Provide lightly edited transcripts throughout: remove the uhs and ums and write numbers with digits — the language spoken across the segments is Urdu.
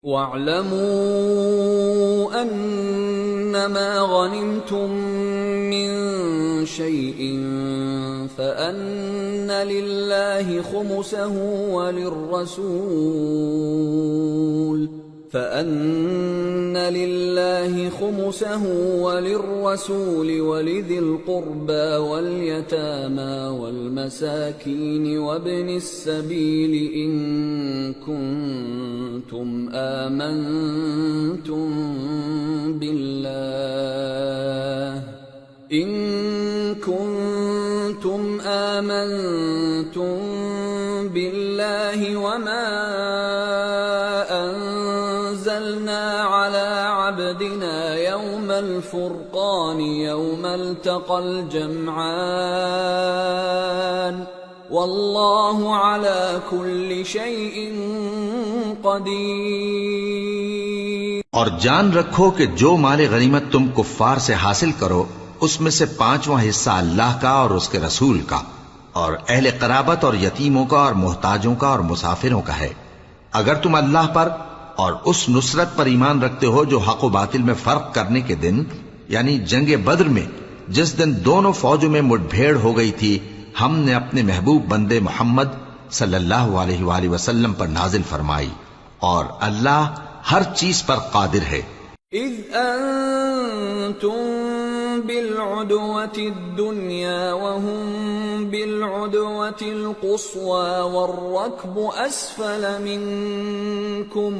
وَاعْلَمُوا أَنَّمَا غَنِمْتُم مِّن شَيْءٍ فَأَنَّ لِلَّهِ خُمُسَهُ وَلِلرَّسُولِ وَلِذِي الْقُرْبَى وَالْيَتَامَى وَالْمَسَاكِينِ وَابْنِ السَّبِيلِ إِن كُنتُمْ آمنتم بالله وما أنزلنا على عبدنا يوم الفرقان يوم التقى الجمعان والله على كل شيء قدیر۔ اور جان رکھو کہ جو مال غنیمت تم کفار سے حاصل کرو اس میں سے 5واں حصہ اللہ کا اور اس کے رسول کا اور اہل قرابت اور یتیموں کا اور محتاجوں کا اور مسافروں کا ہے۔ اگر تم اللہ پر اور اس نصرت پر ایمان رکھتے ہو جو حق و باطل میں فرق کرنے کے دن یعنی جنگ بدر میں جس دن دونوں فوجوں میں مٹ بھیڑ ہو گئی تھی ہم نے اپنے محبوب بندے محمد صلی اللہ علیہ وآلہ وسلم پر نازل فرمائی اور اللہ ہر چیز پر قادر ہے۔ اذ انتم بالعدوة الدنيا وهم بالعدوة القصوى والركب أسفل منكم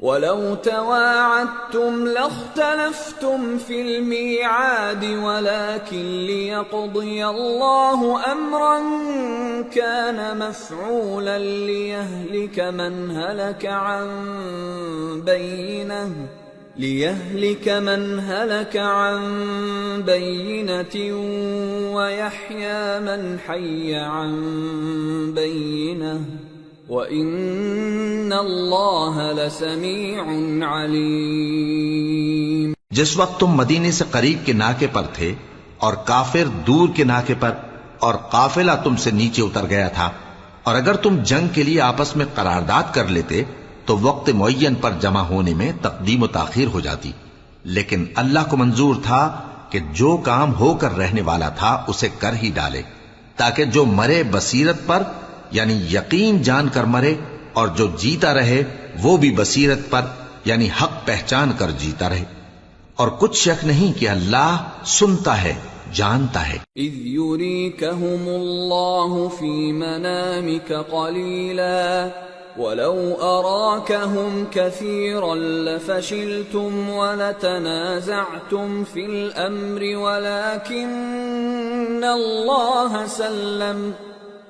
ولو تواعدتم لاختلفتم في الميعاد ولكن ليقضي الله أمرا كان مفعولا ليهلك من هلك عن بينة ويحيى من حي عن بينة وَإِنَّ اللَّهَ لَسَمِيعٌ عَلِيمٌ۔ جس وقت تم مدینے سے قریب کے ناکے پر تھے اور کافر دور کے ناکے پر اور قافلہ تم سے نیچے اتر گیا تھا اور اگر تم جنگ کے لیے آپس میں قرارداد کر لیتے تو وقت معین پر جمع ہونے میں تقدیم و تاخیر ہو جاتی، لیکن اللہ کو منظور تھا کہ جو کام ہو کر رہنے والا تھا اسے کر ہی ڈالے تاکہ جو مرے بصیرت پر یعنی یقین جان کر مرے اور جو جیتا رہے وہ بھی بصیرت پر یعنی حق پہچان کر جیتا رہے، اور کچھ شک نہیں کہ اللہ سنتا ہے جانتا ہے۔ اذ یریکہم اللہ فی منامک قلیلا ولو اراکہم کثیرا لفشلتم ولتنازعتم فی الامر ولکن اللہ سلم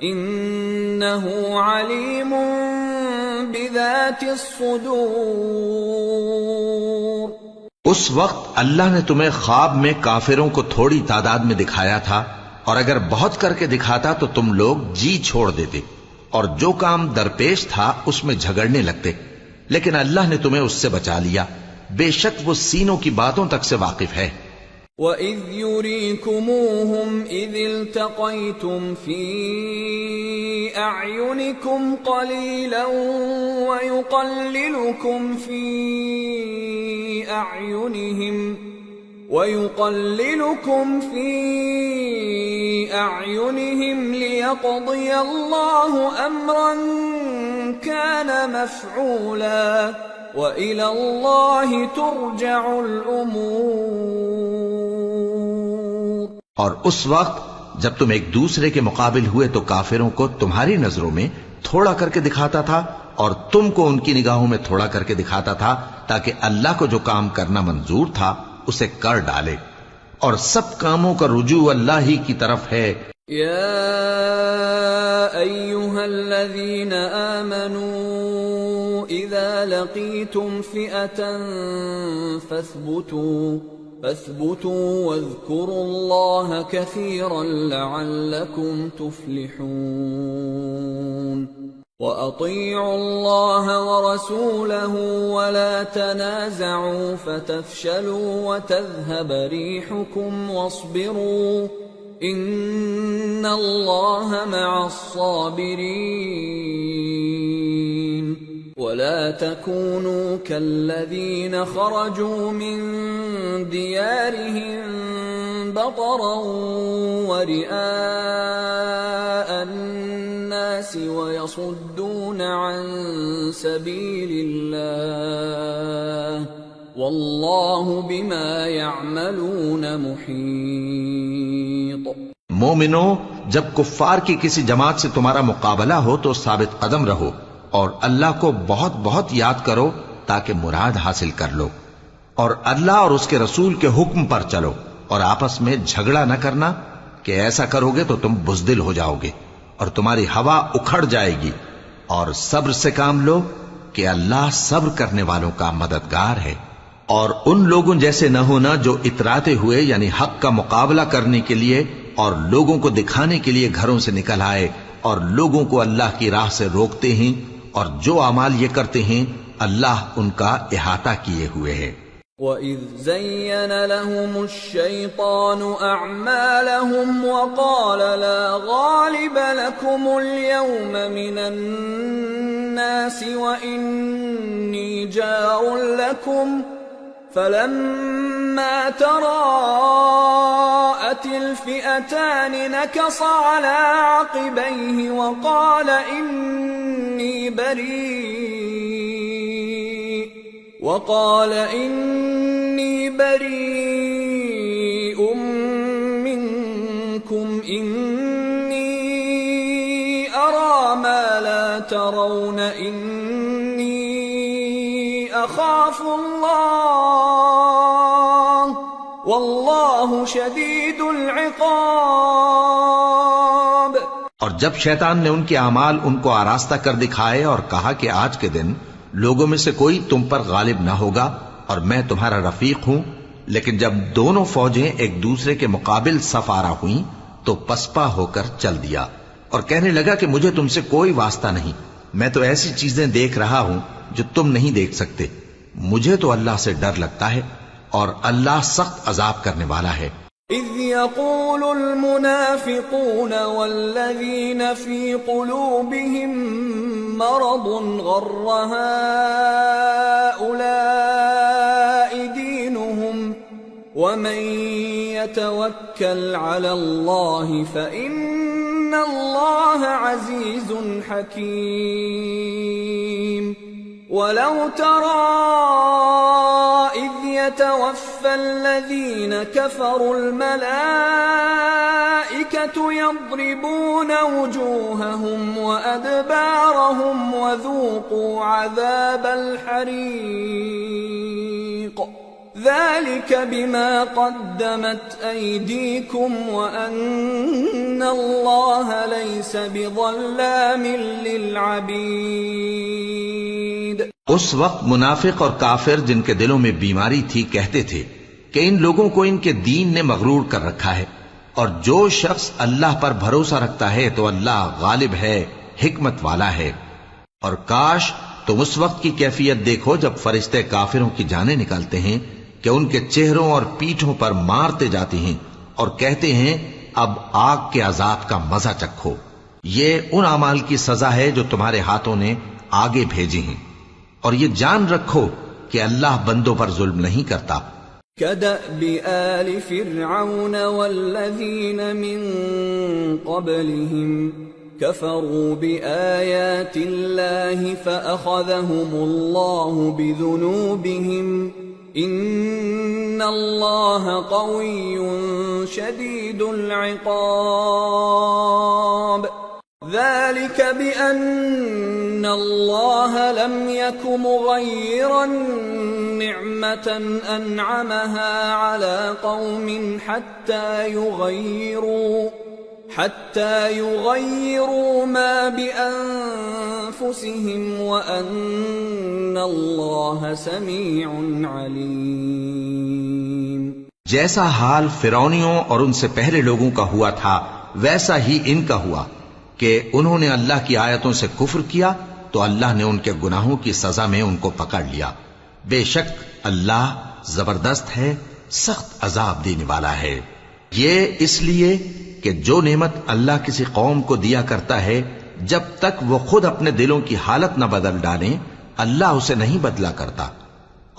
انہ علیم بذات الصدور۔ اس وقت اللہ نے تمہیں خواب میں کافروں کو تھوڑی تعداد میں دکھایا تھا اور اگر بہت کر کے دکھاتا تو تم لوگ جی چھوڑ دیتے اور جو کام درپیش تھا اس میں جھگڑنے لگتے، لیکن اللہ نے تمہیں اس سے بچا لیا، بے شک وہ سینوں کی باتوں تک سے واقف ہے۔ وَإِذْ يُرِيكُمُوهُمْ إِذِ الْتَقَيْتُمْ فِي أَعْيُنِكُمْ قَلِيلًا وَيُقَلِّلُكُمْ فِي أَعْيُنِهِمْ لِيَقْضِيَ اللَّهُ أَمْرًا كَانَ مَفْعُولًا وَإِلَى اللَّهِ تُرْجَعُ الْأُمُورُ۔ اور اس وقت جب تم ایک دوسرے کے مقابل ہوئے تو کافروں کو تمہاری نظروں میں تھوڑا کر کے دکھاتا تھا اور تم کو ان کی نگاہوں میں تھوڑا کر کے دکھاتا تھا تاکہ اللہ کو جو کام کرنا منظور تھا اسے کر ڈالے، اور سب کاموں کا رجوع اللہ ہی کی طرف ہے۔ یا ایھا الذین آمنوا اذا لقیتم فئة فاثبتوا واذکروا اللہ کثیرا لعلکم تفلحون۔ وَأَطِيعُوا اللَّهَ وَرَسُولَهُ وَلَا تَنَازَعُوا فَتَفْشَلُوا وَتَذْهَبَ رِيحُكُمْ وَاصْبِرُوا إِنَّ اللَّهَ مَعَ الصَّابِرِينَ۔ ولا تكونوا كالذين خرجوا من ديارهم بطرا ورئاء الناس ويصدون عن سبيل الله والله بما يعملون محيط۔ مومنو، جب کفار کی کسی جماعت سے تمہارا مقابلہ ہو تو ثابت قدم رہو اور اللہ کو بہت بہت یاد کرو تاکہ مراد حاصل کر لو، اور اللہ اور اس کے رسول کے حکم پر چلو، اور آپس میں جھگڑا نہ کرنا کہ ایسا کرو گے تو تم بزدل ہو جاؤ گے اور تمہاری ہوا اکھڑ جائے گی، اور صبر سے کام لو کہ اللہ صبر کرنے والوں کا مددگار ہے۔ اور ان لوگوں جیسے نہ ہونا جو اتراتے ہوئے یعنی حق کا مقابلہ کرنے کے لیے اور لوگوں کو دکھانے کے لیے گھروں سے نکل آئے اور لوگوں کو اللہ کی راہ سے روکتے ہیں، اور جو اعمال یہ کرتے ہیں اللہ ان کا احاطہ کیے ہوئے ہے۔ وَإِذْ زَيَّنَ لَهُمُ الشَّيْطَانُ أَعْمَالَهُمْ وَقَالَ لَا غَالِبَ لَكُمُ الْيَوْمَ مِنَ النَّاسِ وَإِنِّي جَارٌ لَكُمْ فَلَمَّا تَرَاءَتِ الْفِئَتَانِ نَكَصَ عَلَى عَقِبَيْهِ وَقَالَ إِنِّي بَرِيءٌ مِّنكُمْ إِنِّي أَرَى مَا لَا تَرَوْنَ إِنِّي أَخَافُ اللَّهَ وَاللَّهُ شَدِيدُ الْعِقَابِ۔ اور جب شیطان نے ان کے اعمال ان کو آراستہ کر دکھائے اور کہا کہ آج کے دن لوگوں میں سے کوئی تم پر غالب نہ ہوگا اور میں تمہارا رفیق ہوں، لیکن جب دونوں فوجیں ایک دوسرے کے مقابل صف آرا ہوئیں تو پسپا ہو کر چل دیا اور کہنے لگا کہ مجھے تم سے کوئی واسطہ نہیں، میں تو ایسی چیزیں دیکھ رہا ہوں جو تم نہیں دیکھ سکتے، مجھے تو اللہ سے ڈر لگتا ہے اور اللہ سخت عذاب کرنے والا ہے۔ إِذْ يَقُولُ الْمُنَافِقُونَ وَالَّذِينَ فِي قُلُوبِهِم مَّرَضٌ غَرَّ هَٰؤُلَاءِ دِينُهُمْ وَمَن يَتَوَكَّلْ عَلَى اللَّهِ فَإِنَّ اللَّهَ عَزِيزٌ حَكِيمٌ۔ وَلَوْ تَرَىٰ إِذْ يَتَوَفَّى الَّذِينَ كَفَرُوا الْمَلَائِكَةُ يَضْرِبُونَ وُجُوهَهُمْ وَأَدْبَارَهُمْ وَذُوقُوا عَذَابَ الْحَرِيقِ ذَلِكَ بِمَا قَدَّمَتْ أَيْدِيكُمْ وَأَنَّ اللَّهَ لَيْسَ بِظَلَّامٍ لِّلْعَبِيدِ۔ اس وقت منافق اور کافر جن کے دلوں میں بیماری تھی کہتے تھے کہ ان لوگوں کو ان کے دین نے مغرور کر رکھا ہے، اور جو شخص اللہ پر بھروسہ رکھتا ہے تو اللہ غالب ہے، حکمت والا ہے۔ اور کاش تم اس وقت کی کیفیت دیکھو جب فرشتے کافروں کی جانیں نکالتے ہیں کہ ان کے چہروں اور پیٹھوں پر مارتے جاتے ہیں اور کہتے ہیں اب آگ کے عذاب کا مزہ چکھو، یہ ان اعمال کی سزا ہے جو تمہارے ہاتھوں نے آگے بھیجے ہیں، اور یہ جان رکھو کہ اللہ بندوں پر ظلم نہیں کرتا۔ كَدَأْبِ آلِ فِرْعَوْنَ وَالَّذِينَ مِن قَبْلِهِمْ كَفَرُوا بِآيَاتِ اللَّهِ فَأَخَذَهُمُ اللَّهُ بِذُنُوبِهِمْ إِنَّ اللَّهَ قَوِيٌّ شَدِيدُ الْعِقَابِ ذَلِكَ بِأَنَّ اللَّهَ لَمْ يَكُ مُغَيِّرًا نِّعْمَةً أَنْعَمَهَا عَلَى قَوْمٍ حَتَّى يُغَيِّرُوا مَا بِأَنفُسِهِمْ وَأَنَّ اللَّهَ سَمِيعٌ عَلِيمٌ۔ جیسا حال فرعونیوں اور ان سے پہلے لوگوں کا ہوا تھا ویسا ہی ان کا ہوا کہ انہوں نے اللہ کی آیتوں سے کفر کیا تو اللہ نے ان کے گناہوں کی سزا میں ان کو پکڑ لیا۔ بے شک اللہ زبردست ہے، سخت عذاب دینے والا ہے۔ یہ اس لیے کہ جو نعمت اللہ کسی قوم کو دیا کرتا ہے جب تک وہ خود اپنے دلوں کی حالت نہ بدل ڈالیں اللہ اسے نہیں بدلا کرتا،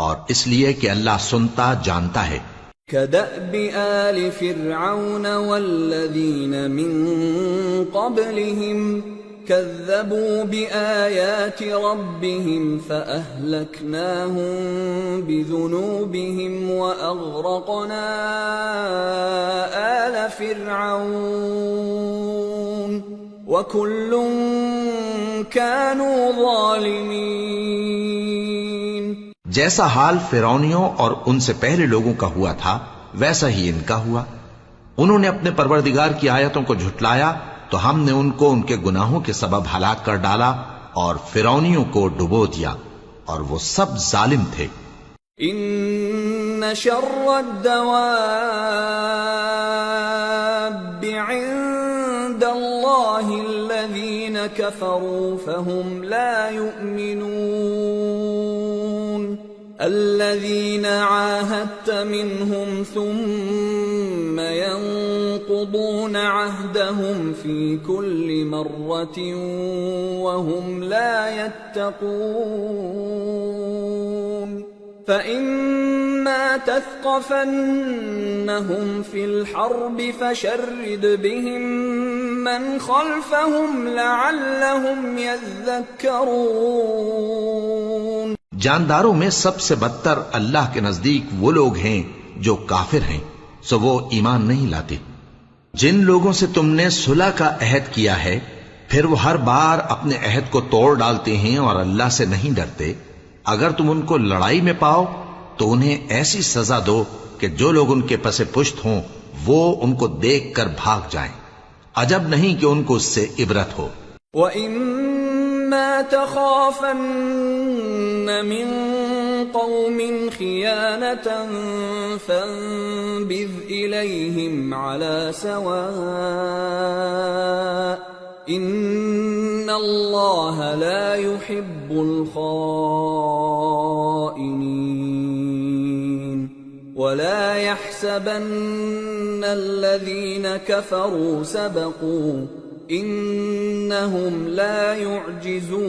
اور اس لیے کہ اللہ سنتا جانتا ہے۔ كدأب آل فرعون والذين من قبلهم كذبوا بآيات ربهم فأهلكناهم بذنوبهم وأغرقنا آل فرعون وكل كانوا ظالمين۔ جیسا حال فرعونیوں اور ان سے پہلے لوگوں کا ہوا تھا ویسا ہی ان کا ہوا۔ انہوں نے اپنے پروردگار کی آیتوں کو جھٹلایا تو ہم نے ان کو ان کے گناہوں کے سبب ہلاک کر ڈالا اور فرعونیوں کو ڈبو دیا، اور وہ سب ظالم تھے۔ ان شر الدواب عند اللہ الذین کفروا فهم لا يؤمنون الذين عاهدت منهم ثم ينقضون عهدهم في كل مرة وهم لا يتقون فإما تثقفنهم في الحرب فشرد بهم من خلفهم لعلهم يذكرون۔ جانداروں میں سب سے بدتر اللہ کے نزدیک وہ لوگ ہیں جو کافر ہیں، سو وہ ایمان نہیں لاتے۔ جن لوگوں سے تم نے صلح کا عہد کیا ہے پھر وہ ہر بار اپنے عہد کو توڑ ڈالتے ہیں اور اللہ سے نہیں ڈرتے، اگر تم ان کو لڑائی میں پاؤ تو انہیں ایسی سزا دو کہ جو لوگ ان کے پس پشت ہوں وہ ان کو دیکھ کر بھاگ جائیں، عجب نہیں کہ ان کو اس سے عبرت ہو۔ وَإِمَّا تَخَافَنَّ مِن قَوْمٍ خِيَانَةً فَانبِذْ إِلَيْهِمْ عَلَى سَوَاءٍ إِنَّ اللَّهَ لَا يُحِبُّ الْخَائِنِينَ وَلَا يَحْسَبَنَّ الَّذِينَ كَفَرُوا سَبَقُوا إِنَّهُمْ لَا يُعْجِزُونَ۔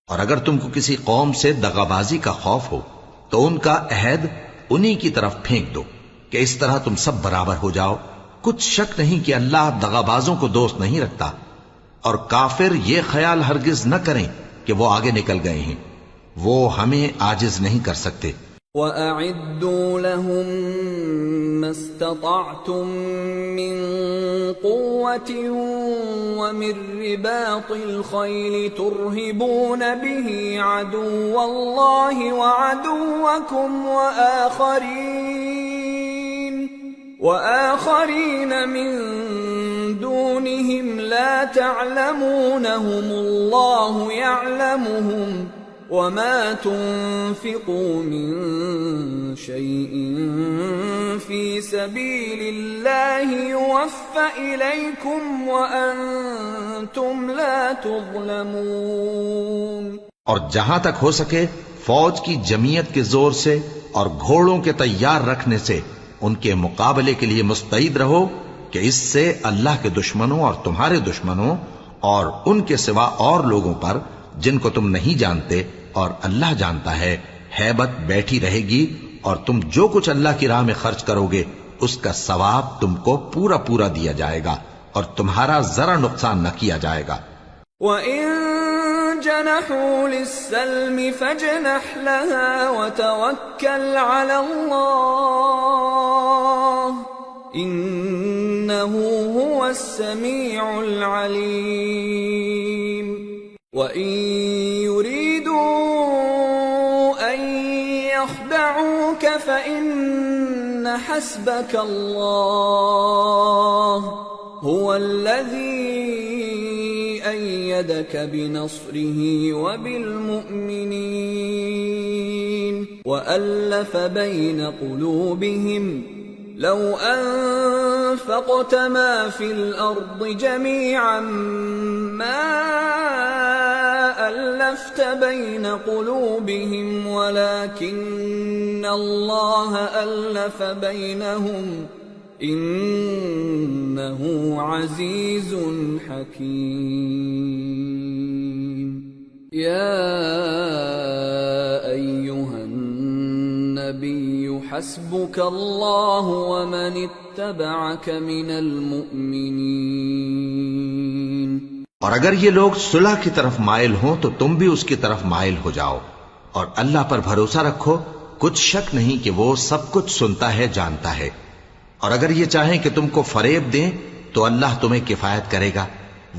اور اگر تم کو کسی قوم سے دغابازی کا خوف ہو تو ان کا عہد انہی کی طرف پھینک دو کہ اس طرح تم سب برابر ہو جاؤ۔ کچھ شک نہیں کہ اللہ دغابازوں کو دوست نہیں رکھتا، اور کافر یہ خیال ہرگز نہ کریں کہ وہ آگے نکل گئے ہیں، وہ ہمیں عاجز نہیں کر سکتے۔ وَأَعِدُّوا لَهُم مَّا اسْتَطَعْتُم مِّن قُوَّةٍ وَمِن رِّبَاطِ الْخَيْلِ تُرْهِبُونَ بِهِ عَدُوَّ اللَّهِ وَعَدُوَّكُمْ وَآخَرِينَ مِن دُونِهِمْ لَا تَعْلَمُونَهُمُ اللَّهُ يَعْلَمُهُمْ وَمَا تُنفِقُوا مِن شَيْءٍ فِي سَبِيلِ اللَّهِ يُوَفَّ إِلَيْكُمْ وَأَنتُمْ لَا تُظْلَمُونَ۔ اور جہاں تک ہو سکے فوج کی جمعیت کے زور سے اور گھوڑوں کے تیار رکھنے سے ان کے مقابلے کے لیے مستعد رہو کہ اس سے اللہ کے دشمنوں اور تمہارے دشمنوں اور ان کے سوا اور لوگوں پر جن کو تم نہیں جانتے اور اللہ جانتا ہے ہیبت بیٹھی رہے گی، اور تم جو کچھ اللہ کی راہ میں خرچ کرو گے اس کا ثواب تم کو پورا پورا دیا جائے گا اور تمہارا ذرا نقصان نہ کیا جائے گا۔ وَإِن جَنَحُوا لِلسَّلْمِ فَاجْنَحْ لَهَا وَتَوَكَّلْ عَلَى اللَّهِ إِنَّهُ هُوَ السَّمِيعُ الْعَلِيمُ۔ وَإِن يُرِيدُوا أَن يَخْدَعُوكَ فَإِنَّ حَسْبَكَ اللَّهُ هُوَ الَّذِي أَيَّدَكَ بِنَصْرِهِ وَبِالْمُؤْمِنِينَ وَأَلَّفَ بَيْنَ قُلُوبِهِمْ لَوْ أَنفَقْتَ مَا فِي الْأَرْضِ جَمِيعًا مَا أَلَّفْتَ بَيْنَ قُلُوبِهِمْ وَلَكِنَّ اللَّهَ أَلَّفَ بَيْنَهُمْ إِنَّهُ عَزِيزٌ حَكِيمٌ۔ يا أيها النبي حسبك الله ومن اتبعك من المؤمنين. اور اگر یہ لوگ صلح کی طرف مائل ہوں تو تم بھی اس کی طرف مائل ہو جاؤ، اور اللہ پر بھروسہ رکھو، کچھ شک نہیں کہ وہ سب کچھ سنتا ہے، جانتا ہے. اور اگر یہ چاہیں کہ تم کو فریب دیں تو اللہ تمہیں کفایت کرے گا.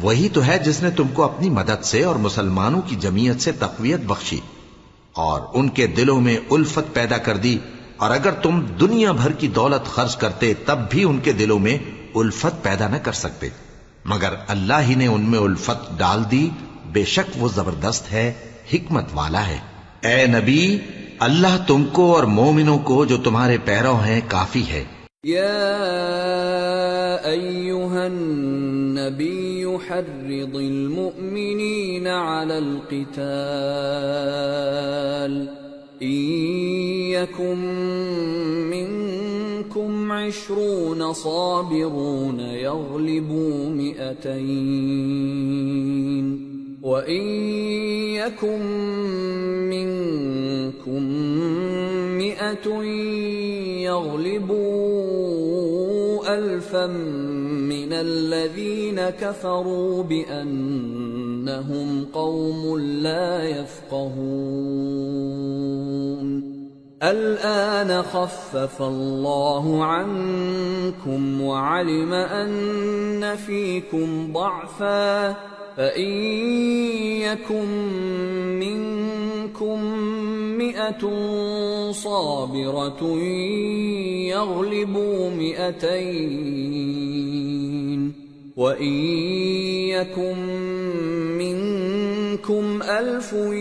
وہی تو ہے جس نے تم کو اپنی مدد سے اور مسلمانوں کی جمعیت سے تقویت بخشی اور ان کے دلوں میں الفت پیدا کر دی. اور اگر تم دنیا بھر کی دولت خرچ کرتے تب بھی ان کے دلوں میں الفت پیدا نہ کر سکتے، مگر اللہ ہی نے ان میں الفت ڈال دی. بے شک وہ زبردست ہے، حکمت والا ہے. اے نبی، اللہ تم کو اور مومنوں کو جو تمہارے پیرو ہیں کافی ہے. يا أيها النبي حرض المؤمنين على القتال إن يكن منكم 20 صابرون يغلبوا 200 وَإِن يَكُن مِّنكُم 100 يَغْلِبُوا 1000 مِّنَ الَّذِينَ كَفَرُوا بِأَنَّهُمْ قَوْمٌ لَّا يَفْقَهُونَ. الآن خفف الله عنكم وعلم أن فيكم ضعفا فإن يكن منكم 100 صابرة يغلبوا 200 وإن يكن منكم 1000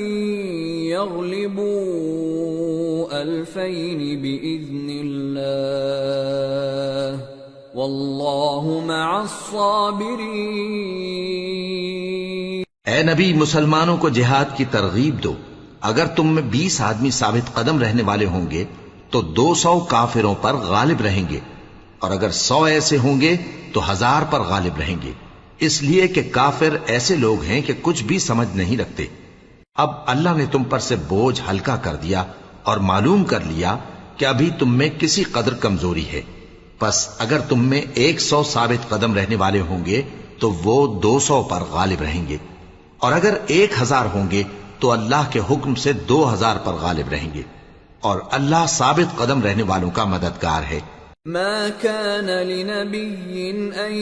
يغلبوا 2000 بإذن الله واللہ مع الصابرین. اے نبی، مسلمانوں کو جہاد کی ترغیب دو. اگر تم میں 20 آدمی ثابت قدم رہنے والے ہوں گے تو 200 کافروں پر غالب رہیں گے، اور اگر 100 ایسے ہوں گے تو 1000 پر غالب رہیں گے، اس لیے کہ کافر ایسے لوگ ہیں کہ کچھ بھی سمجھ نہیں رکھتے. اب اللہ نے تم پر سے بوجھ ہلکا کر دیا اور معلوم کر لیا کہ ابھی تم میں کسی قدر کمزوری ہے. پس اگر تم میں 100 ثابت قدم رہنے والے ہوں گے تو وہ 200 پر غالب رہیں گے، اور اگر 1000 ہوں گے تو اللہ کے حکم سے 2000 پر غالب رہیں گے، اور اللہ ثابت قدم رہنے والوں کا مددگار ہے. ما كان لنبي أن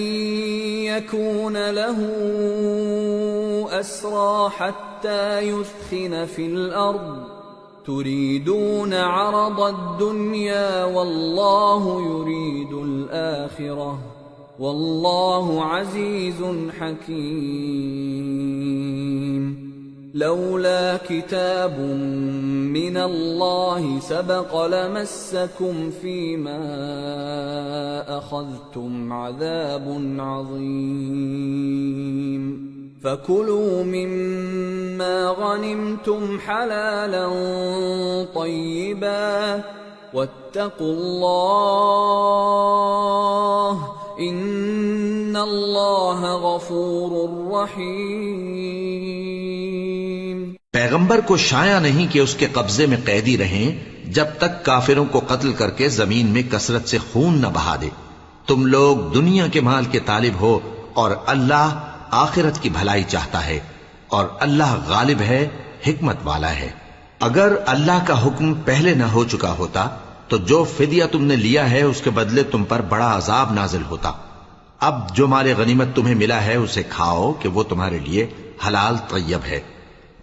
يكون له أسرى حتى يثخن في الأرض تريدون عرض الدنيا والله يريد الآخرة والله عزيز حكيم. لولا كتاب من الله سبق لمسكم فيما أخذتم عذاب عظيم. فكلوا مما غنمتم حلالا طيبا واتقوا الله إن الله غفور رحيم. پیغمبر کو شایع نہیں کہ اس کے قبضے میں قیدی رہیں جب تک کافروں کو قتل کر کے زمین میں کثرت سے خون نہ بہا دے. تم لوگ دنیا کے مال کے طالب ہو اور اللہ آخرت کی بھلائی چاہتا ہے، اور اللہ غالب ہے، حکمت والا ہے. اگر اللہ کا حکم پہلے نہ ہو چکا ہوتا تو جو فدیہ تم نے لیا ہے اس کے بدلے تم پر بڑا عذاب نازل ہوتا. اب جو مال غنیمت تمہیں ملا ہے اسے کھاؤ کہ وہ تمہارے لیے حلال طیب ہے،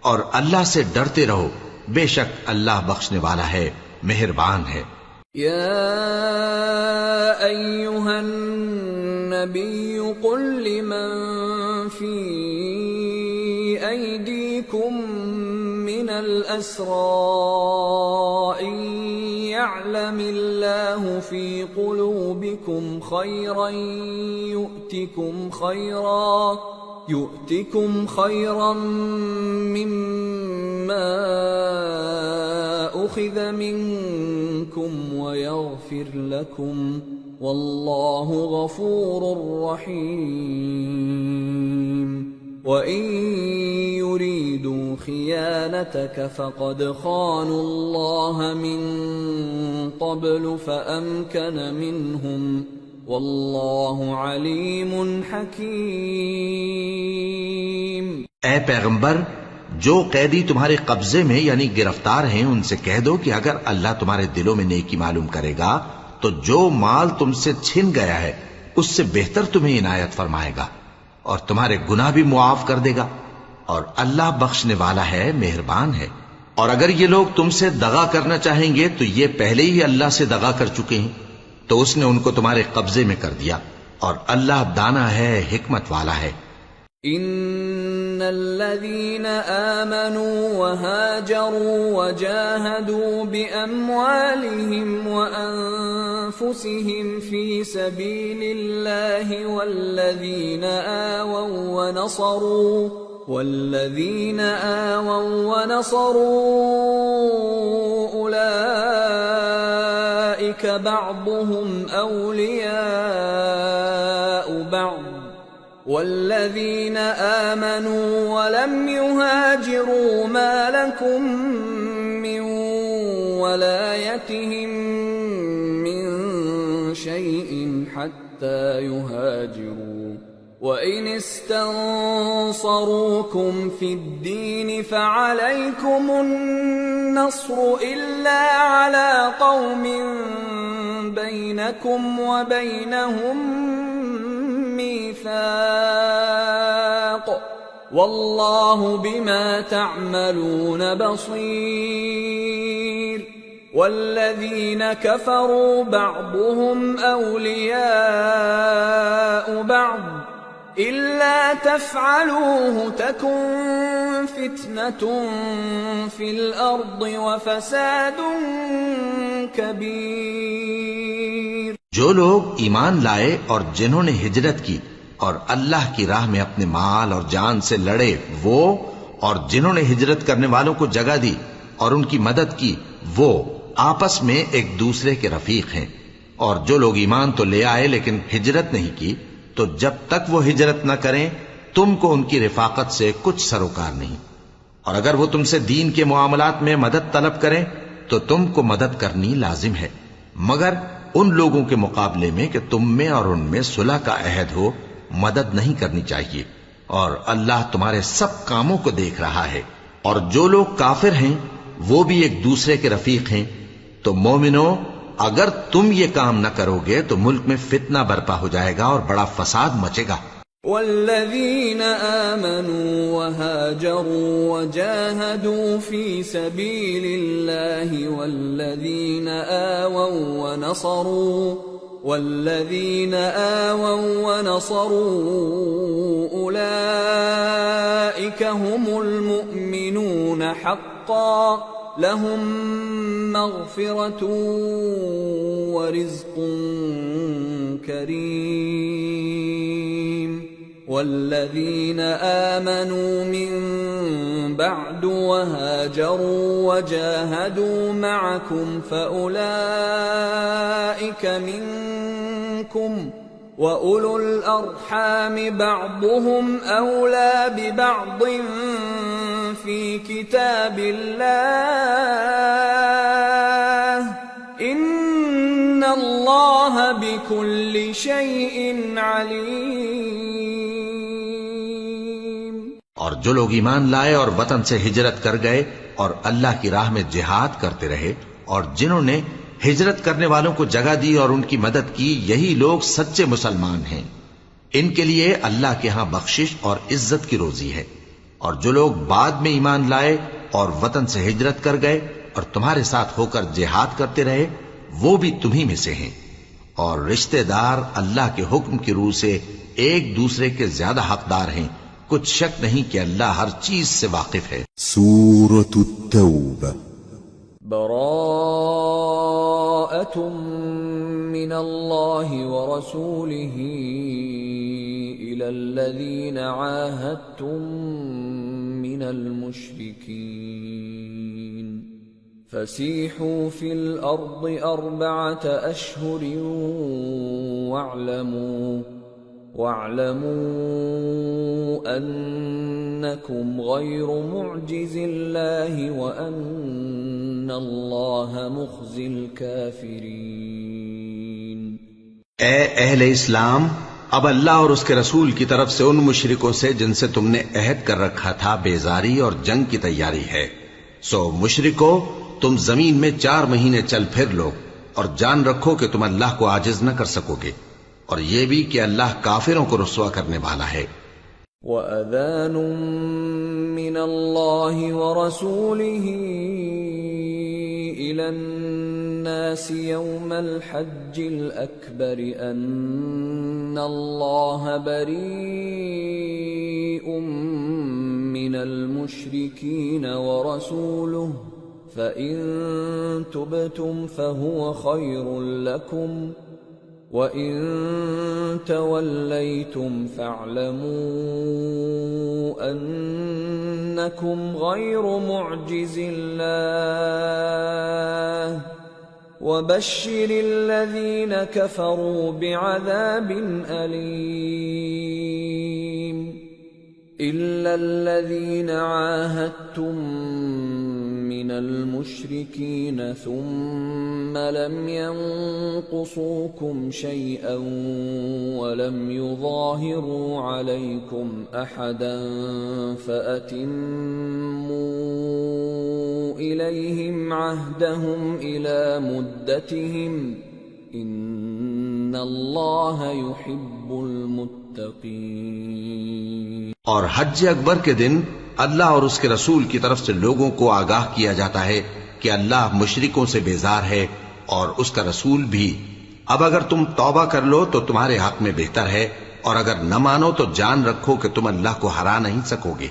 اور اللہ سے ڈرتے رہو، بے شک اللہ بخشنے والا ہے، مہربان ہے. يا أيها النبي قل لمن في أيديكم من الأسرى إن يعلم الله في قلوبكم خيرا يؤتكم خيرا مما أخذ منكم ويغفر لكم والله غفور رحيم. وَإِن يُرِيدُوا خِيَانَتَكَ فَقَدْ خَانُوا اللَّهَ مِن قَبْلُ فَأَمْكَنَ مِنْهُمْ وَاللَّهُ عَلِيمٌ حَكِيمٌ۔ اے پیغمبر، جو قیدی تمہارے قبضے میں یعنی گرفتار ہیں ان سے کہہ دو کہ اگر اللہ تمہارے دلوں میں نیکی معلوم کرے گا تو جو مال تم سے چھن گیا ہے اس سے بہتر تمہیں عنایت فرمائے گا اور تمہارے گناہ بھی معاف کر دے گا، اور اللہ بخشنے والا ہے، مہربان ہے۔ اور اگر یہ لوگ تم سے دغا کرنا چاہیں گے تو یہ پہلے ہی اللہ سے دغا کر چکے ہیں، تو اس نے ان کو تمہارے قبضے میں کر دیا، اور اللہ دانا ہے، حکمت والا ہے۔ ان الذين آمنوا وهاجروا وجاهدوا بأموالهم وأنفسهم في سبيل الله والذين آووا ونصروا أولئك بعضهم أولياء بعض والذين آمنوا ولم يهاجروا ما لكم من ولايتهم من شيء حتى يهاجروا وإن استنصروكم في الدين فعليكم النصر إلا على قوم بينكم وبينهم ميثاق والله بما تعملون بصير والذين كفروا بعضهم أولياء بعض إلا تفعلوه تكن فتنة في الأرض وفساد كبير۔ جو لوگ ایمان لائے اور جنہوں نے ہجرت کی اور اللہ کی راہ میں اپنے مال اور جان سے لڑے وہ، اور جنہوں نے ہجرت کرنے والوں کو جگہ دی اور ان کی مدد کی وہ آپس میں ایک دوسرے کے رفیق ہیں۔ اور جو لوگ ایمان تو لے آئے لیکن ہجرت نہیں کی تو جب تک وہ ہجرت نہ کریں تم کو ان کی رفاقت سے کچھ سروکار نہیں، اور اگر وہ تم سے دین کے معاملات میں مدد طلب کریں تو تم کو مدد کرنی لازم ہے، مگر ان لوگوں کے مقابلے میں کہ تم میں اور ان میں صلح کا عہد ہو مدد نہیں کرنی چاہیے، اور اللہ تمہارے سب کاموں کو دیکھ رہا ہے۔ اور جو لوگ کافر ہیں وہ بھی ایک دوسرے کے رفیق ہیں۔ تو مومنو، اگر تم یہ کام نہ کرو گے تو ملک میں فتنہ برپا ہو جائے گا اور بڑا فساد مچے گا۔ والذين آمنوا وهاجروا وجاهدوا في سبيل الله والذين آووا ونصروا أولئك هم المؤمنون حقا لهم مغفرة ورزق كريم۔ والذين آمنوا من بعد وهاجروا وجاهدوا معكم فأولئك منكم وأولو الأرحام بعضهم أولى ببعض في كتاب الله إن الله بكل شيء عليم۔ اور جو لوگ ایمان لائے اور وطن سے ہجرت کر گئے اور اللہ کی راہ میں جہاد کرتے رہے اور جنہوں نے ہجرت کرنے والوں کو جگہ دی اور ان کی مدد کی، یہی لوگ سچے مسلمان ہیں۔ ان کے لیے اللہ کے ہاں بخشش اور عزت کی روزی ہے۔ اور جو لوگ بعد میں ایمان لائے اور وطن سے ہجرت کر گئے اور تمہارے ساتھ ہو کر جہاد کرتے رہے وہ بھی تمہی میں سے ہیں، اور رشتہ دار اللہ کے حکم کی روح سے ایک دوسرے کے زیادہ حقدار ہیں۔ کچھ شک نہیں کہ اللہ ہر چیز سے واقف ہے۔ سورة التوبة۔ براءة من الله ورسوله إلى الذين عاهدتم من المشركين فسيحوا في الأرض 4 أشهر وَاعْلَمُوا أَنَّكُمْ غَيْرُ مُعْجِزِ اللَّهِ وَأَنَّ اللَّهَ مُخْزِي الْكَافِرِينَ۔ اے اہل اسلام، اب اللہ اور اس کے رسول کی طرف سے ان مشرکوں سے جن سے تم نے عہد کر رکھا تھا بیزاری اور جنگ کی تیاری ہے۔ سو مشرکو، تم زمین میں 4 مہینے چل پھر لو اور جان رکھو کہ تم اللہ کو عاجز نہ کر سکو گے، اور یہ بھی کہ اللہ کافروں کو رسوا کرنے والا ہے۔ وَأَذَانٌ مِّنَ اللَّهِ وَرَسُولِهِ إِلَى النَّاسِ يَوْمَ الْحَجِّ الْأَكْبَرِ أَنَّ اللَّهَ بَرِيءٌ مِّنَ الْمُشْرِكِينَ وَرَسُولُهُ فَإِن تُبْتُمْ فَهُوَ خَيْرٌ لَّكُمْ وَإِن تَوَلَّيْتُمْ فَاعْلَمُوا أَنَّكُمْ غَيْرُ مُعْجِزِ اللَّهِ وَبَشِّرِ الَّذِينَ كَفَرُوا بِعَذَابٍ أَلِيمٍ إِلَّا الَّذِينَ عَاهَدتُّم مِّنَ الْمُشْرِكِينَ ثُمَّ لَمْ يَنقُصُوكُمْ شَيْئًا وَلَمْ يُظَاهِرُوا عَلَيْكُمْ أَحَدًا فَأَتِمُّوا إِلَيْهِمْ عَهْدَهُمْ إِلَى مُدَّتِهِمْ إِنَّ اللَّهَ يُحِبُّ الْمُتَّقِينَ۔ اور حج اکبر کے دن اللہ اور اس کے رسول کی طرف سے لوگوں کو آگاہ کیا جاتا ہے کہ اللہ مشرکوں سے بیزار ہے اور اس کا رسول بھی۔ اب اگر تم توبہ کر لو تو تمہارے حق میں بہتر ہے، اور اگر نہ مانو تو جان رکھو کہ تم اللہ کو ہرا نہیں سکو گے۔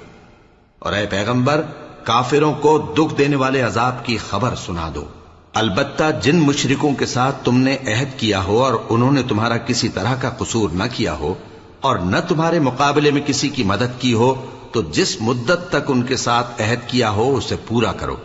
اور اے پیغمبر، کافروں کو دکھ دینے والے عذاب کی خبر سنا دو۔ البتہ جن مشرکوں کے ساتھ تم نے عہد کیا ہو اور انہوں نے تمہارا کسی طرح کا قصور نہ کیا ہو اور نہ تمہارے مقابلے میں کسی کی مدد کی ہو، تو جس مدت تک ان کے ساتھ عہد کیا ہو اسے پورا کرو،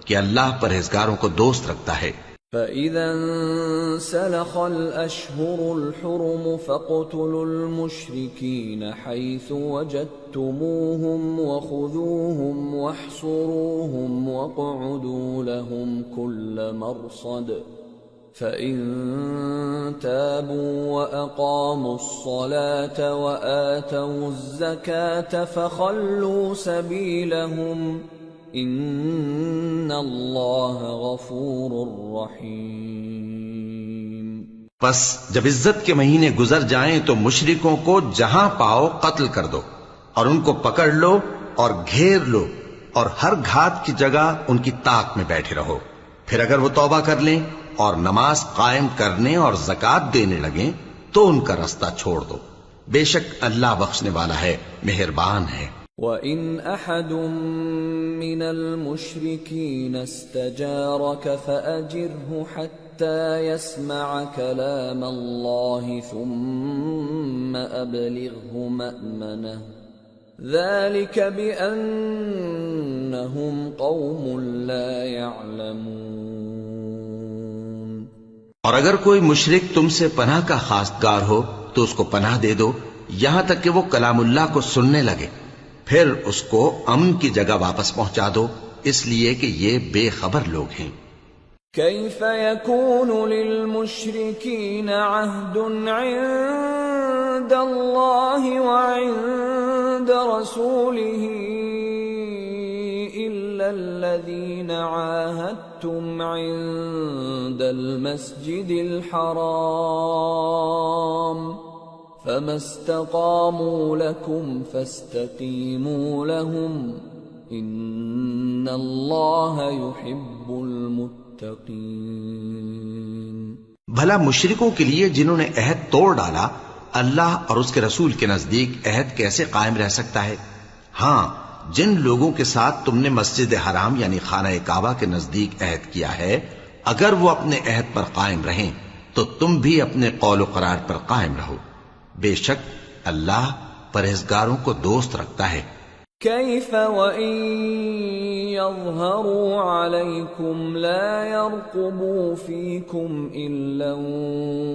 کہ اللہ پرہیزگاروں کو دوست رکھتا ہے۔ فَإِذَا انسَلَخَ الْأَشْهُرُ الْحُرُمُ فَاقْتُلُوا الْمُشْرِكِينَ حَيْثُ وَجَدتُّمُوهُمْ وَخُذُوهُمْ وَاحْصُرُوهُمْ وَاقْعُدُوا لَهُمْ كُلَّ مَرْصَدٍ فَإِن تَابُوا وَأَقَامُوا الصَّلَاةَ وَآتَوُا الزَّكَاةَ فَخَلُّوا سَبِيلَهُمْ إِنَّ اللَّهَ غَفُورٌ رَّحِيمٌ۔ پس جب عزت کے مہینے گزر جائیں تو مشرکوں کو جہاں پاؤ قتل کر دو، اور ان کو پکڑ لو اور گھیر لو، اور ہر گھات کی جگہ ان کی طاق میں بیٹھے رہو۔ پھر اگر وہ توبہ کر لیں اور نماز قائم کرنے اور زکوٰۃ دینے لگیں تو ان کا رستہ چھوڑ دو، بے شک اللہ بخشنے والا ہے، مہربان ہے۔ وَإِنْ أَحَدٌ مِّنَ الْمُشْرِكِينَ اسْتَجَارَكَ فَأَجِرْهُ حَتَّى يَسْمَعَ كَلَامَ اللَّهِ ثُمَّ أَبْلِغْهُ مَأْمَنَهُ ذَلِكَ بِأَنَّهُمْ قَوْمٌ لَا يَعْلَمُونَ۔ اور اگر کوئی مشرک تم سے پناہ کا خواستگار ہو تو اس کو پناہ دے دو یہاں تک کہ وہ کلام اللہ کو سننے لگے، پھر اس کو امن کی جگہ واپس پہنچا دو، اس لیے کہ یہ بے خبر لوگ ہیں۔ كيف يكون للمشركين عهد عند الله وعند رسوله إلا الذين عاهدتم عند المسجد الحرام فما استقاموا لكم فاستقيموا لهم إن الله يحب المتقين۔ بھلا مشرکوں کے لیے جنہوں نے عہد توڑ ڈالا، اللہ اور اس کے رسول کے نزدیک عہد کیسے قائم رہ سکتا ہے؟ ہاں، جن لوگوں کے ساتھ تم نے مسجد حرام یعنی خانہ کعبہ کے نزدیک عہد کیا ہے، اگر وہ اپنے عہد پر قائم رہیں تو تم بھی اپنے قول و قرار پر قائم رہو، بے شک اللہ پرہیزگاروں کو دوست رکھتا ہے۔ كيف وإن يظهروا عليكم لا يرقبوا فيكم إلا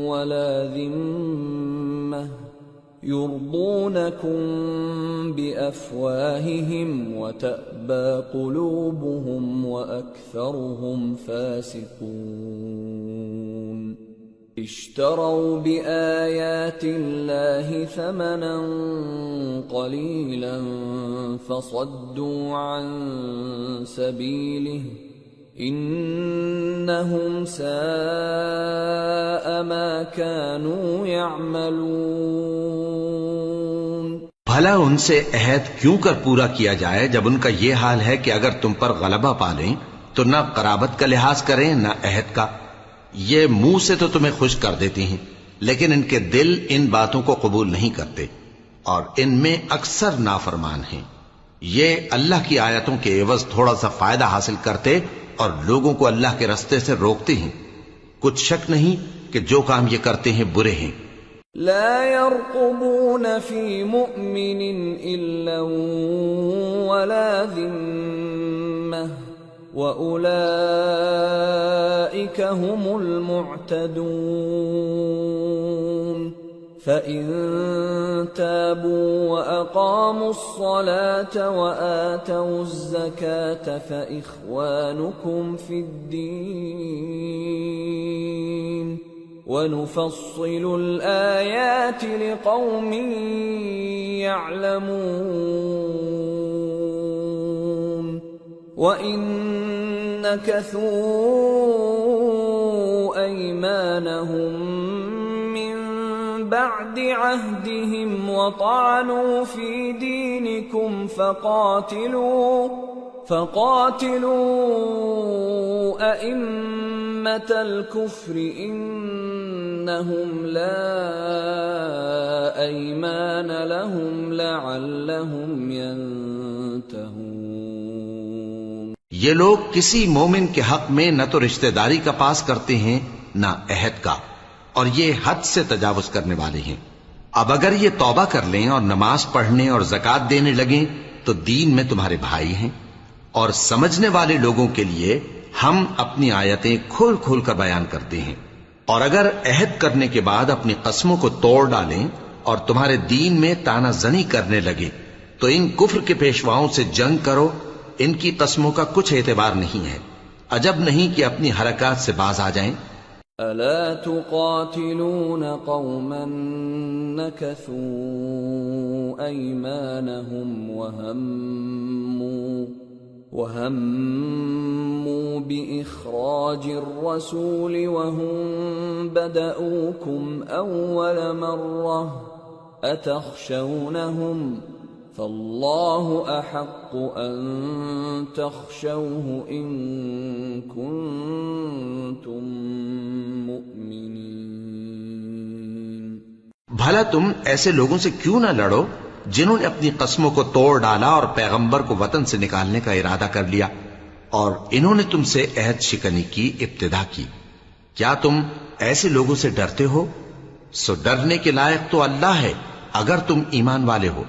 ولا ذمة يرضونكم بأفواههم وتأبى قلوبهم وأكثرهم فاسقون اشتروا بآيات الله ثمنا قليلا فصدوا عن سبيله إنهم ساء ما كانوا يعملون۔ بھلا ان سے عہد کیوں کر پورا کیا جائے جب ان کا یہ حال ہے کہ اگر تم پر غلبہ پالیں تو نہ قرابت کا لحاظ کریں نہ عہد کا۔ یہ منہ سے تو تمہیں خوش کر دیتی ہیں لیکن ان کے دل ان باتوں کو قبول نہیں کرتے اور ان میں اکثر نافرمان ہیں۔ یہ اللہ کی آیتوں کے عوض تھوڑا سا فائدہ حاصل کرتے اور لوگوں کو اللہ کے رستے سے روکتے ہیں۔ کچھ شک نہیں کہ جو کام یہ کرتے ہیں برے ہیں۔ لا يرقبون في مؤمن إلا ولا ذمة وأولئك هم المعتدون۔ فإن تابوا وأقاموا الصلاة وآتوا الزكاة فإخوانكم في الدين ونفصل الآيات لقوم يعلمون۔ وإن نكثوا أيمانهم بعد عهدهم وطعنوا في دينكم فقاتلوا أئمة الكفر إنهم لا أيمان لهم لعلهم ينتهون۔ یہ لوگ کسی مومن کے حق میں نہ تو رشتہ داری کا پاس کرتے ہیں نہ عہد کا، اور یہ حد سے تجاوز کرنے والے ہیں۔ اب اگر یہ توبہ کر لیں اور نماز پڑھنے اور زکوٰۃ دینے لگیں تو دین میں تمہارے بھائی ہیں، اور سمجھنے والے لوگوں کے لیے ہم اپنی آیتیں کھول کھول کر بیان کرتے ہیں۔ اور اگر عہد کرنے کے بعد اپنی قسموں کو توڑ ڈالیں اور تمہارے دین میں تانا زنی کرنے لگے تو ان کفر کے پیشواؤں سے جنگ کرو، ان کی قسموں کا کچھ اعتبار نہیں ہے، عجب نہیں کہ اپنی حرکات سے باز آ جائیں۔ ألا تقاتلون قوما نكثوا أيمانهم وهموا بإخراج الرسول وهم بدأوكم أول مرة أتخشونهم فالله أحق أن تخشوه إن كنتم مؤمنين۔ بھلا تم ایسے لوگوں سے کیوں نہ لڑو جنہوں نے اپنی قسموں کو توڑ ڈالا اور پیغمبر کو وطن سے نکالنے کا ارادہ کر لیا، اور انہوں نے تم سے عہد شکنی کی ابتدا کی۔ کیا تم ایسے لوگوں سے ڈرتے ہو؟ سو ڈرنے کے لائق تو اللہ ہے اگر تم ایمان والے ہو۔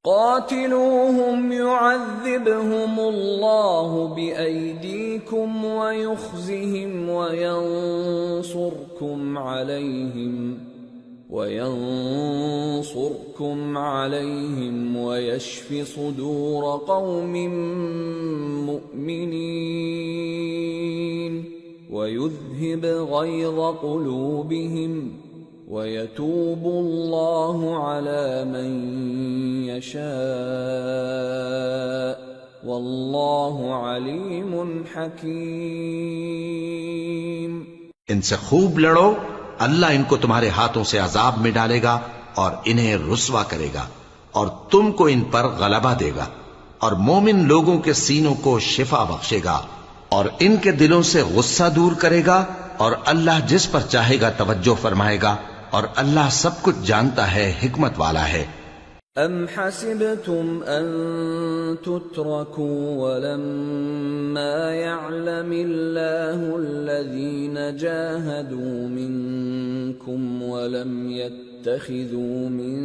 قاتلوهم يعذبهم الله بأيديكم ويخزهم وينصركم عليهم ويشف صدور قوم مؤمنين ويذهب غيظ قلوبهم ويتوب الله على من يشاء والله عليم حكيم۔ ان سے خوب لڑو، اللہ ان کو تمہارے ہاتھوں سے عذاب میں ڈالے گا اور انہیں رسوا کرے گا، اور تم کو ان پر غلبہ دے گا، اور مومن لوگوں کے سینوں کو شفا بخشے گا، اور ان کے دلوں سے غصہ دور کرے گا، اور اللہ جس پر چاہے گا توجہ فرمائے گا، اور اللہ سب کچھ جانتا ہے، حکمت والا ہے۔ ام حسبتم ان تتركوا ولما يعلم الله الذين جاهدوا منكم ولم يتخذوا من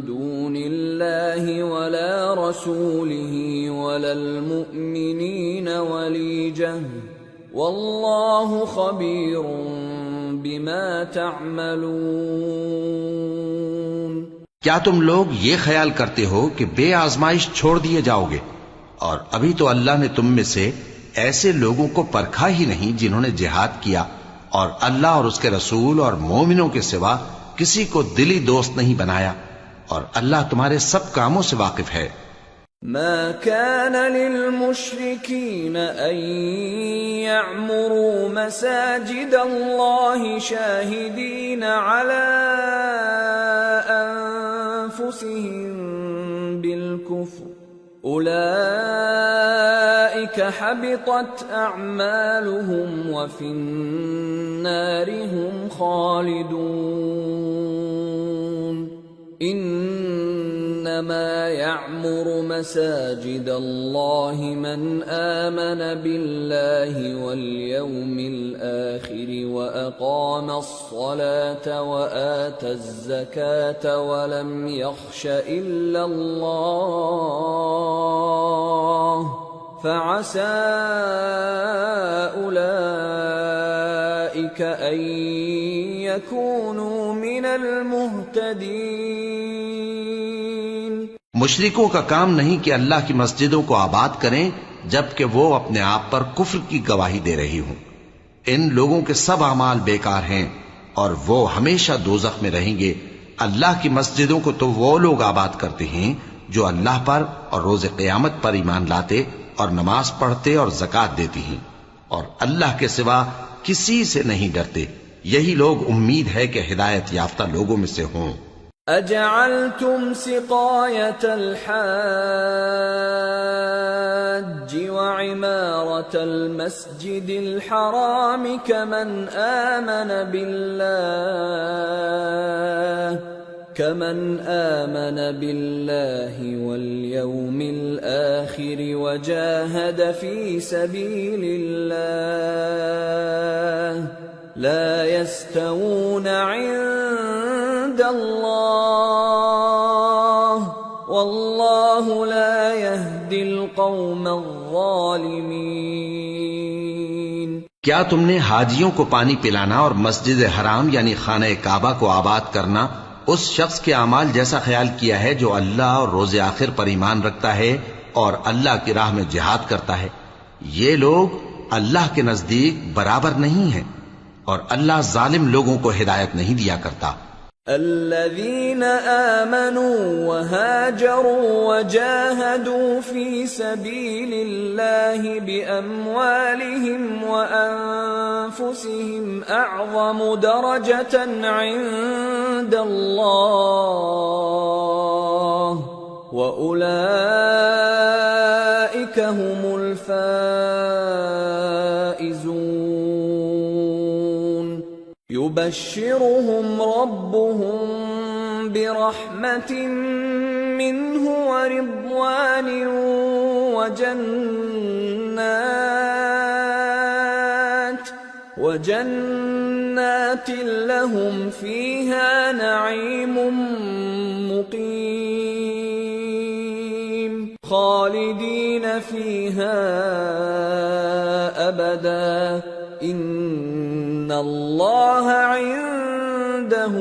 دون الله ولا رسوله ولا المؤمنين وليجة والله خبير بما تعملون۔ کیا تم لوگ یہ خیال کرتے ہو کہ بے آزمائش چھوڑ دیے جاؤ گے؟ اور ابھی تو اللہ نے تم میں سے ایسے لوگوں کو پرکھا ہی نہیں جنہوں نے جہاد کیا، اور اللہ اور اس کے رسول اور مومنوں کے سوا کسی کو دلی دوست نہیں بنایا، اور اللہ تمہارے سب کاموں سے واقف ہے۔ ما كان للمشركين أن يعمروا مساجد الله شاهدين على أنفسهم بالكفر أولئك حبطت أعمالهم وفي النار هم خالدون انما يعمر مساجد الله من آمن بالله واليوم الآخر وأقام الصلاة وآتى الزكاة ولم يخش إلا الله فعسى أولئك أن يكونوا من المهتدين۔ مشرکوں کا کام نہیں کہ اللہ کی مسجدوں کو آباد کریں جبکہ وہ اپنے آپ پر کفر کی گواہی دے رہی ہوں۔ ان لوگوں کے سب اعمال بیکار ہیں اور وہ ہمیشہ دوزخ میں رہیں گے۔ اللہ کی مسجدوں کو تو وہ لوگ آباد کرتے ہیں جو اللہ پر اور روز قیامت پر ایمان لاتے اور نماز پڑھتے اور زکوٰۃ دیتی ہیں، اور اللہ کے سوا کسی سے نہیں ڈرتے۔ یہی لوگ امید ہے کہ ہدایت یافتہ لوگوں میں سے ہوں۔ اجعلتم سقاية الحاج وعمارة المسجد الحرام كمن آمن بالله واليوم الآخر وجاهد في سبيل الله لا يستوون عند الله والله لا يهدي القوم الظالمين۔ کیا تم نے حاجیوں کو پانی پلانا اور مسجد حرام یعنی خانہ کعبہ کو آباد کرنا اس شخص کے اعمال جیسا خیال کیا ہے جو اللہ اور روز آخر پر ایمان رکھتا ہے اور اللہ کی راہ میں جہاد کرتا ہے؟ یہ لوگ اللہ کے نزدیک برابر نہیں ہیں، اور اللہ ظالم لوگوں کو ہدایت نہیں دیا کرتا۔ الذين آمنوا وهاجروا وجاهدوا في سبيل الله بأموالهم وأنفسهم أعظم درجة عند الله وأولئك هم الفائزون۔ يبشرهم ربهم برحمة منه ورضوان وجنات لهم فيها نعيم مقيم خالدين فيها أبدا ان اللہ عنده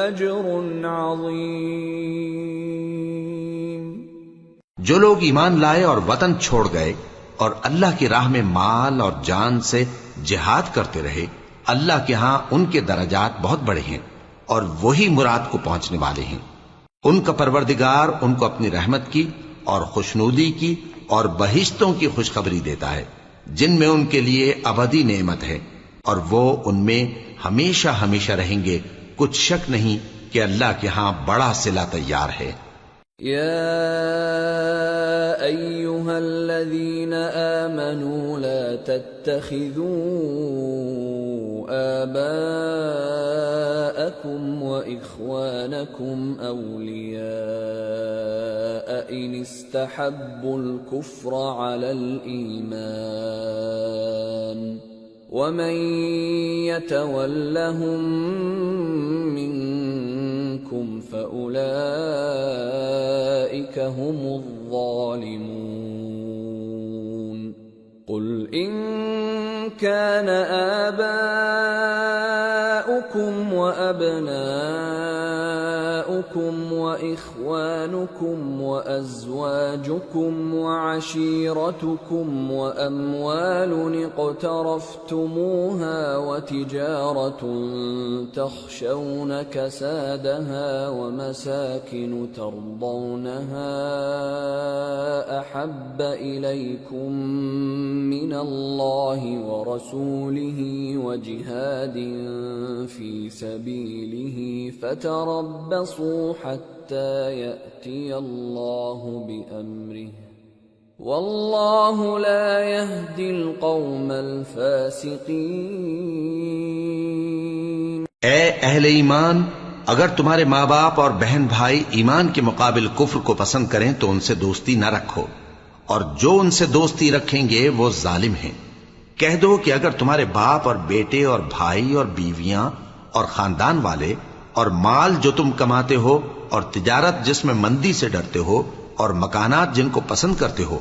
اجر عظیم۔ جو لوگ ایمان لائے اور وطن چھوڑ گئے اور اللہ کی راہ میں مال اور جان سے جہاد کرتے رہے، اللہ کے ہاں ان کے درجات بہت بڑے ہیں اور وہی مراد کو پہنچنے والے ہیں۔ ان کا پروردگار ان کو اپنی رحمت کی اور خوشنودی کی اور بہشتوں کی خوشخبری دیتا ہے جن میں ان کے لیے ابدی نعمت ہے، اور وہ ان میں ہمیشہ ہمیشہ رہیں گے۔ کچھ شک نہیں کہ اللہ کے ہاں بڑا صلہ تیار ہے۔ یا ایھا الذین آمنوا لا تتخذوا آباءکم وإخوانکم اولیاء ان استحبوا الكفر على الإیمان ومن يتولهم منكم فأولئك هم الظالمون۔ قل إن كان آباؤكم وأبناؤكم وإخوانكم وأزواجكم وعشيرتكم وأموال اقترفتموها وتجارة تخشون كسادها ومساكن ترضونها أحب إليكم من الله ورسوله وجهاد في سبيله فتربصوا حتى يأتي الله بأمره والله لا يهدي القوم الفاسقين۔ اے اہل ایمان، اگر تمہارے ماں باپ اور بہن بھائی ایمان کے مقابل کفر کو پسند کریں تو ان سے دوستی نہ رکھو، اور جو ان سے دوستی رکھیں گے وہ ظالم ہیں۔ کہہ دو کہ اگر تمہارے باپ اور بیٹے اور بھائی اور بیویاں اور خاندان والے اور مال جو تم کماتے ہو اور تجارت جس میں مندی سے ڈرتے ہو اور مکانات جن کو پسند کرتے ہو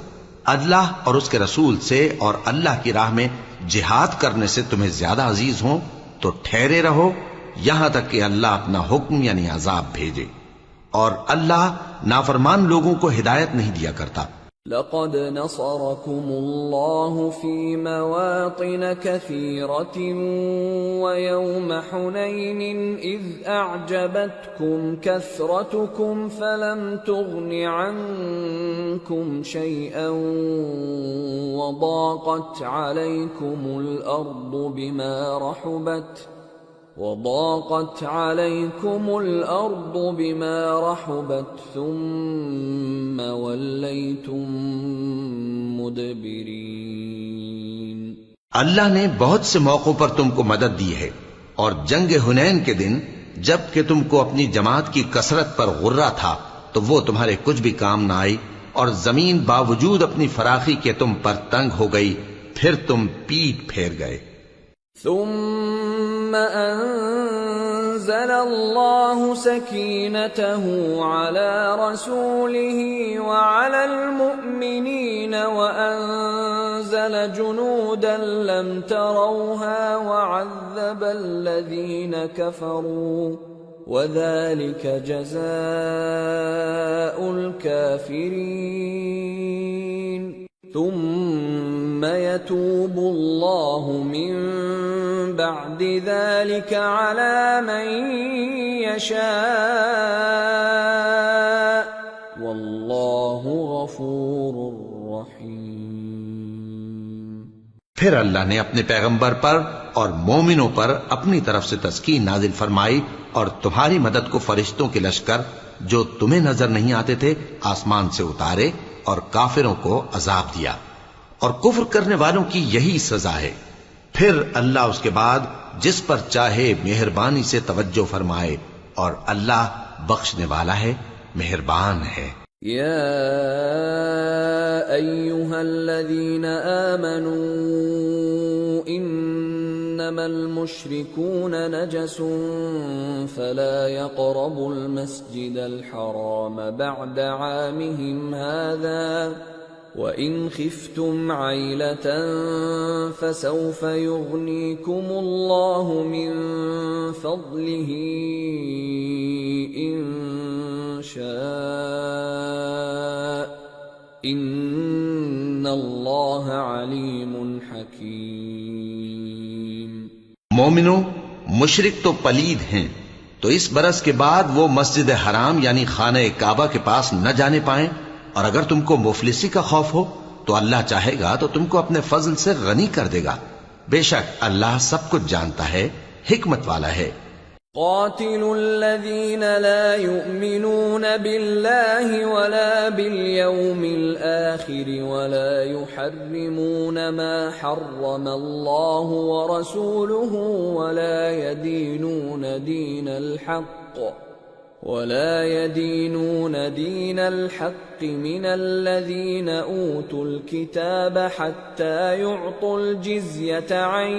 اللہ اور اس کے رسول سے اور اللہ کی راہ میں جہاد کرنے سے تمہیں زیادہ عزیز ہوں تو ٹھہرے رہو یہاں تک کہ اللہ اپنا حکم یعنی عذاب بھیجے، اور اللہ نافرمان لوگوں کو ہدایت نہیں دیا کرتا۔ لقد نصركم الله في مواطن كثيرة ويوم حنين إذ أعجبتكم كثرتكم فلم تغن عنكم شيئا وضاقت عليكم الأرض بما رحبت ثم وليتم مدبرين۔ اللہ نے بہت سے موقعوں پر تم کو مدد دی ہے، اور جنگ حنین کے دن جب کہ تم کو اپنی جماعت کی کثرت پر غرہ تھا تو وہ تمہارے کچھ بھی کام نہ آئی، اور زمین باوجود اپنی فراخی کے تم پر تنگ ہو گئی، پھر تم پیٹ پھیر گئے۔ ثم أنزل الله سكينته على رسوله وعلى المؤمنين وأنزل جنودا لم تروها وعذب الذين كفروا وذلك جزاء الكافرين۔ ثم يتوب الله من بعد ذلك على من يشاء والله غفور رحيم۔ پھر اللہ نے اپنے پیغمبر پر اور مومنوں پر اپنی طرف سے تسکین نازل فرمائی، اور تمہاری مدد کو فرشتوں کے لشکر جو تمہیں نظر نہیں آتے تھے آسمان سے اتارے، اور کافروں کو عذاب دیا، اور کفر کرنے والوں کی یہی سزا ہے۔ پھر اللہ اس کے بعد جس پر چاہے مہربانی سے توجہ فرمائے، اور اللہ بخشنے والا ہے، مہربان ہے۔ یا ایھا الذین آمنوا انما المشركون نجس فلا يقربوا المسجد الحرام بعد عامهم هذا وَإِنْ خِفْتُمْ عَيْلَةً فَسَوْفَ يُغْنِيكُمُ اللَّهُ مِنْ فَضْلِهِ إِنْ شَاءَ إِنَّ اللَّهَ عَلِيمٌ حَكِيمٌ۔ مومنوں، مشرک تو پلید ہیں، تو اس برس کے بعد وہ مسجد حرام یعنی خانہ کعبہ کے پاس نہ جانے پائیں، اور اگر تم کو مفلسی کا خوف ہو تو اللہ چاہے گا تو تم کو اپنے فضل سے غنی کر دے گا، بے شک اللہ سب کچھ جانتا ہے، حکمت والا ہے۔ قاتلوا الذين لا يؤمنون بالله ولا باليوم الآخر ولا يحرمون ما حرم الله ورسوله ولا يدينون دين الحق من الذين أوتوا الكتاب حتى يعطوا الجزية عن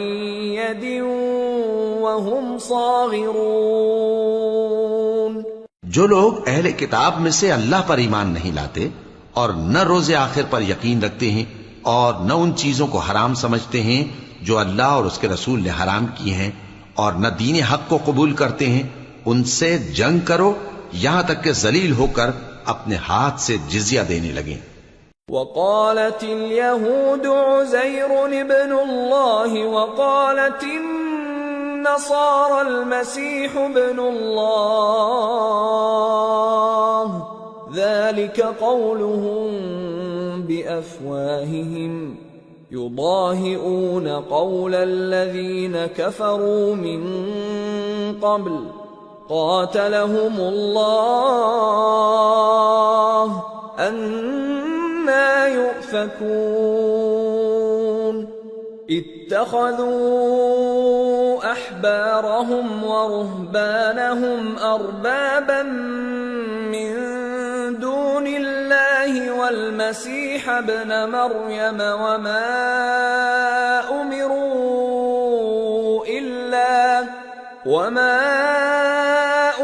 يد وهم صاغرون۔ جو لوگ اہل کتاب میں سے اللہ پر ایمان نہیں لاتے اور نہ روز آخر پر یقین رکھتے ہیں اور نہ ان چیزوں کو حرام سمجھتے ہیں جو اللہ اور اس کے رسول نے حرام کی ہیں اور نہ دین حق کو قبول کرتے ہیں، ان سے جنگ کرو یہاں تک کہ ذلیل ہو کر اپنے ہاتھ سے جزیہ دینے لگیں۔ وقالت اليهود عزير ابن الله وقالت النصارى المسيح ابن الله ذلك قولهم بأفواههم يضاهئون قول الذين كفروا من قبل قاتلهم الله أَنَّى يُؤْفَكُونَ اتَّخَذُوا أَحْبَارَهُمْ وَرُهْبَانَهُمْ أَرْبَابًا مِّن دُونِ اللَّهِ وَالْمَسِيحَ ابْنَ مَرْيَمَ وَمَا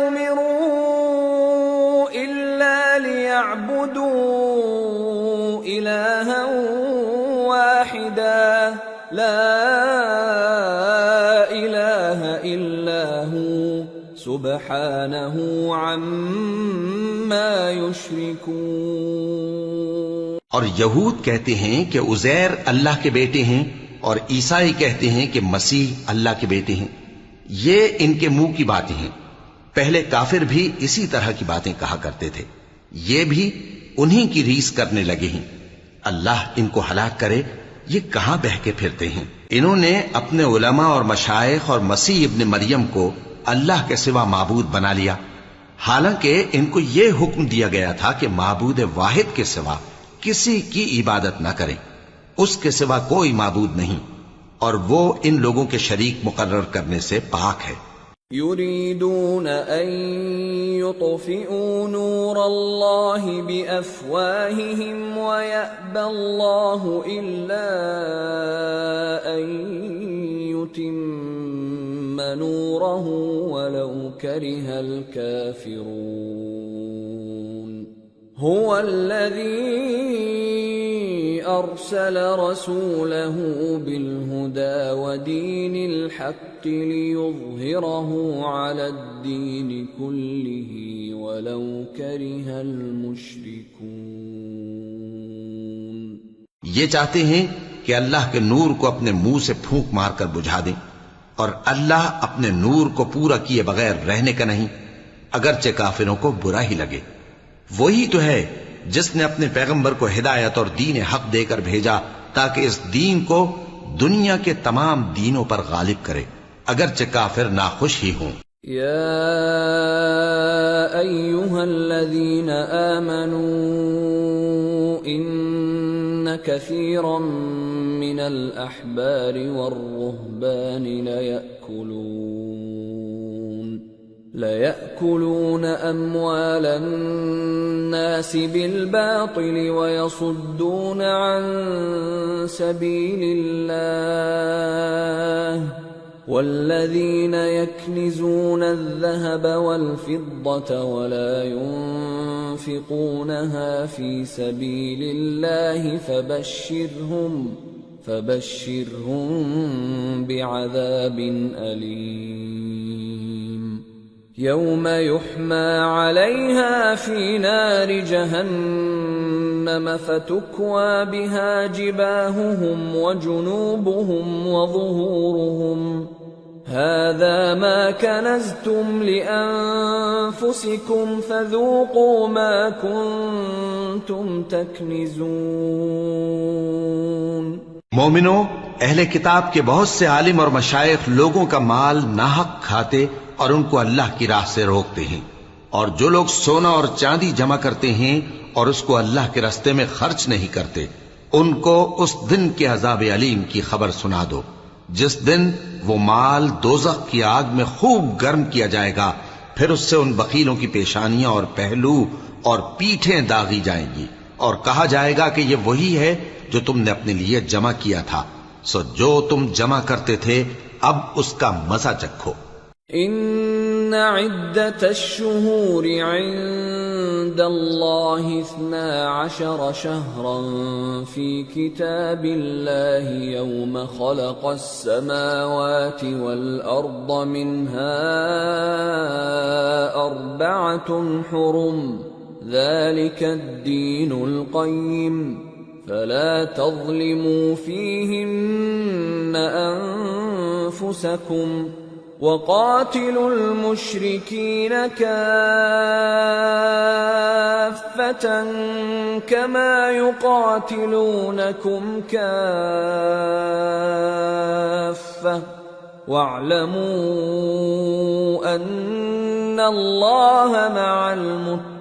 أُمِرُوا إِلَّا لِيَعْبُدُوا إِلَٰهًا وَاحِدًا لَا إِلَٰهَ إِلَّا هُوَ سُبْحَانَهُ عَمَّا يُشْرِكُونَ۔ اور یہود کہتے ہیں کہ عزیر اللہ کے بیٹے ہیں، اور عیسائی کہتے ہیں کہ مسیح اللہ کے بیٹے ہیں۔ یہ ان کے منہ کی باتیں ہیں۔ پہلے کافر بھی اسی طرح کی باتیں کہا کرتے تھے، یہ بھی انہی کی ریس کرنے لگے ہیں۔ اللہ ان کو ہلاک کرے، یہ کہاں بہہ کے پھرتے ہیں۔ انہوں نے اپنے علماء اور مشائخ اور مسیح ابن مریم کو اللہ کے سوا معبود بنا لیا، حالانکہ ان کو یہ حکم دیا گیا تھا کہ معبود واحد کے سوا کسی کی عبادت نہ کریں، اس کے سوا کوئی معبود نہیں، اور وہ ان لوگوں کے شریک مقرر کرنے سے پاک ہے۔ يريدون أن يطفئوا نور الله بأفواههم ويأبى الله إلا أن يتم نوره ولو كره الكافرون هو الذي أرسل رسوله بالهدى ودين الحق ليظهره على الدين كله ولو كره المشركون۔ یہ چاہتے ہیں کہ اللہ کے نور کو اپنے منہ سے پھونک مار کر بجھا دیں، اور اللہ اپنے نور کو پورا کیے بغیر رہنے کا نہیں، اگرچہ کافروں کو برا ہی لگے۔ وہی تو ہے جس نے اپنے پیغمبر کو ہدایت اور دین حق دے کر بھیجا تاکہ اس دین کو دنیا کے تمام دینوں پر غالب کرے، اگرچہ کافر ناخوش ہی ہوں۔ یا ایھا الذین آمنوا ان کثیرا من الاحبار والرہبان لَيَأْكُلُونَ أَمْوَالَ النَّاسِ بِالْبَاطِلِ وَيَصُدُّونَ عَن سَبِيلِ اللَّهِ وَالَّذِينَ يَكْنِزُونَ الذَّهَبَ وَالْفِضَّةَ وَلَا يُنْفِقُونَهَا فِي سَبِيلِ اللَّهِ فَبَشِّرْهُم بِعَذَابٍ أَلِيمٍ يوم يحمى عليها في نار جهنم فتكوى بها جباههم وجنوبهم وظهورهم هذا ما كنزتم لأنفسكم فذوقوا ما كنتم تكنزون۔ مومنو، اہل کتاب کے بہت سے عالم اور مشائخ لوگوں کا مال ناحق کھاتے اور ان کو اللہ کی راہ سے روکتے ہیں، اور جو لوگ سونا اور چاندی جمع کرتے ہیں اور اس کو اللہ کے راستے میں خرچ نہیں کرتے، ان کو اس دن کے عذاب علیم کی خبر سنا دو، جس دن وہ مال دوزخ کی آگ میں خوب گرم کیا جائے گا، پھر اس سے ان بخیلوں کی پیشانیاں اور پہلو اور پیٹھیں داغی جائیں گی، اور کہا جائے گا کہ یہ وہی ہے جو تم نے اپنے لیے جمع کیا تھا، سو جو تم جمع کرتے تھے اب اس کا مزہ چکھو۔ ان عدت الشہور عند الله 12 شهرا في كتاب الله يوم خلق السماوات والأرض منها 4 حرم ذلك الدين القيم فلا تظلموا فيهن أنفسكم وقاتلوا المشركين كافة كما يقاتلونكم كافة واعلموا أن الله مع المتقين۔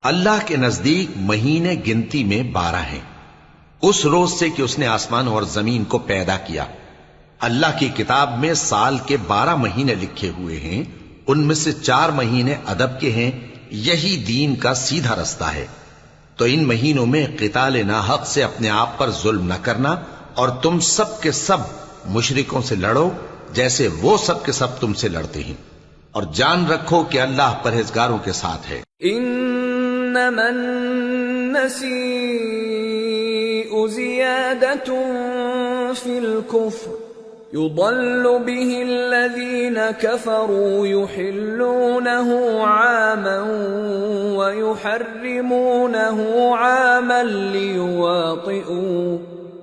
اللہ کے نزدیک مہینے گنتی میں 12 ہیں، اس روز سے کہ اس نے آسمان اور زمین کو پیدا کیا۔ اللہ کی کتاب میں سال کے 12 مہینے لکھے ہوئے ہیں، ان میں سے 4 مہینے ادب کے ہیں، یہی دین کا سیدھا رستہ ہے۔ تو ان مہینوں میں قتال ناحق سے اپنے آپ پر ظلم نہ کرنا، اور تم سب کے سب مشرکوں سے لڑو جیسے وہ سب کے سب تم سے لڑتے ہیں، اور جان رکھو کہ اللہ پرہیزگاروں کے ساتھ ہے۔ انما النسیء زیادۃ فی الکفر يضل به الذين كفروا يحلونه عاما ويحرمونه عاما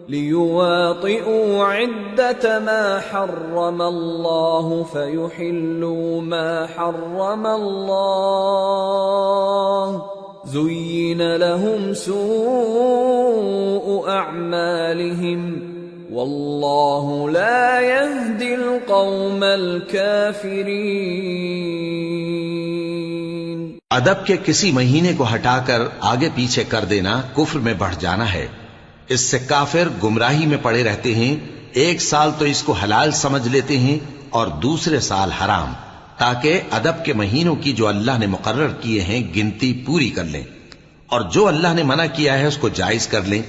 ليواطئوا عدة ما حرم الله فيحلوا ما حرم الله زين لهم سوء أعمالهم واللہ لا يهدی القوم الکافرین۔ ادب کے کسی مہینے کو ہٹا کر آگے پیچھے کر دینا کفر میں بڑھ جانا ہے، اس سے کافر گمراہی میں پڑے رہتے ہیں۔ ایک سال تو اس کو حلال سمجھ لیتے ہیں اور دوسرے سال حرام، تاکہ ادب کے مہینوں کی جو اللہ نے مقرر کیے ہیں گنتی پوری کر لیں، اور جو اللہ نے منع کیا ہے اس کو جائز کر لیں۔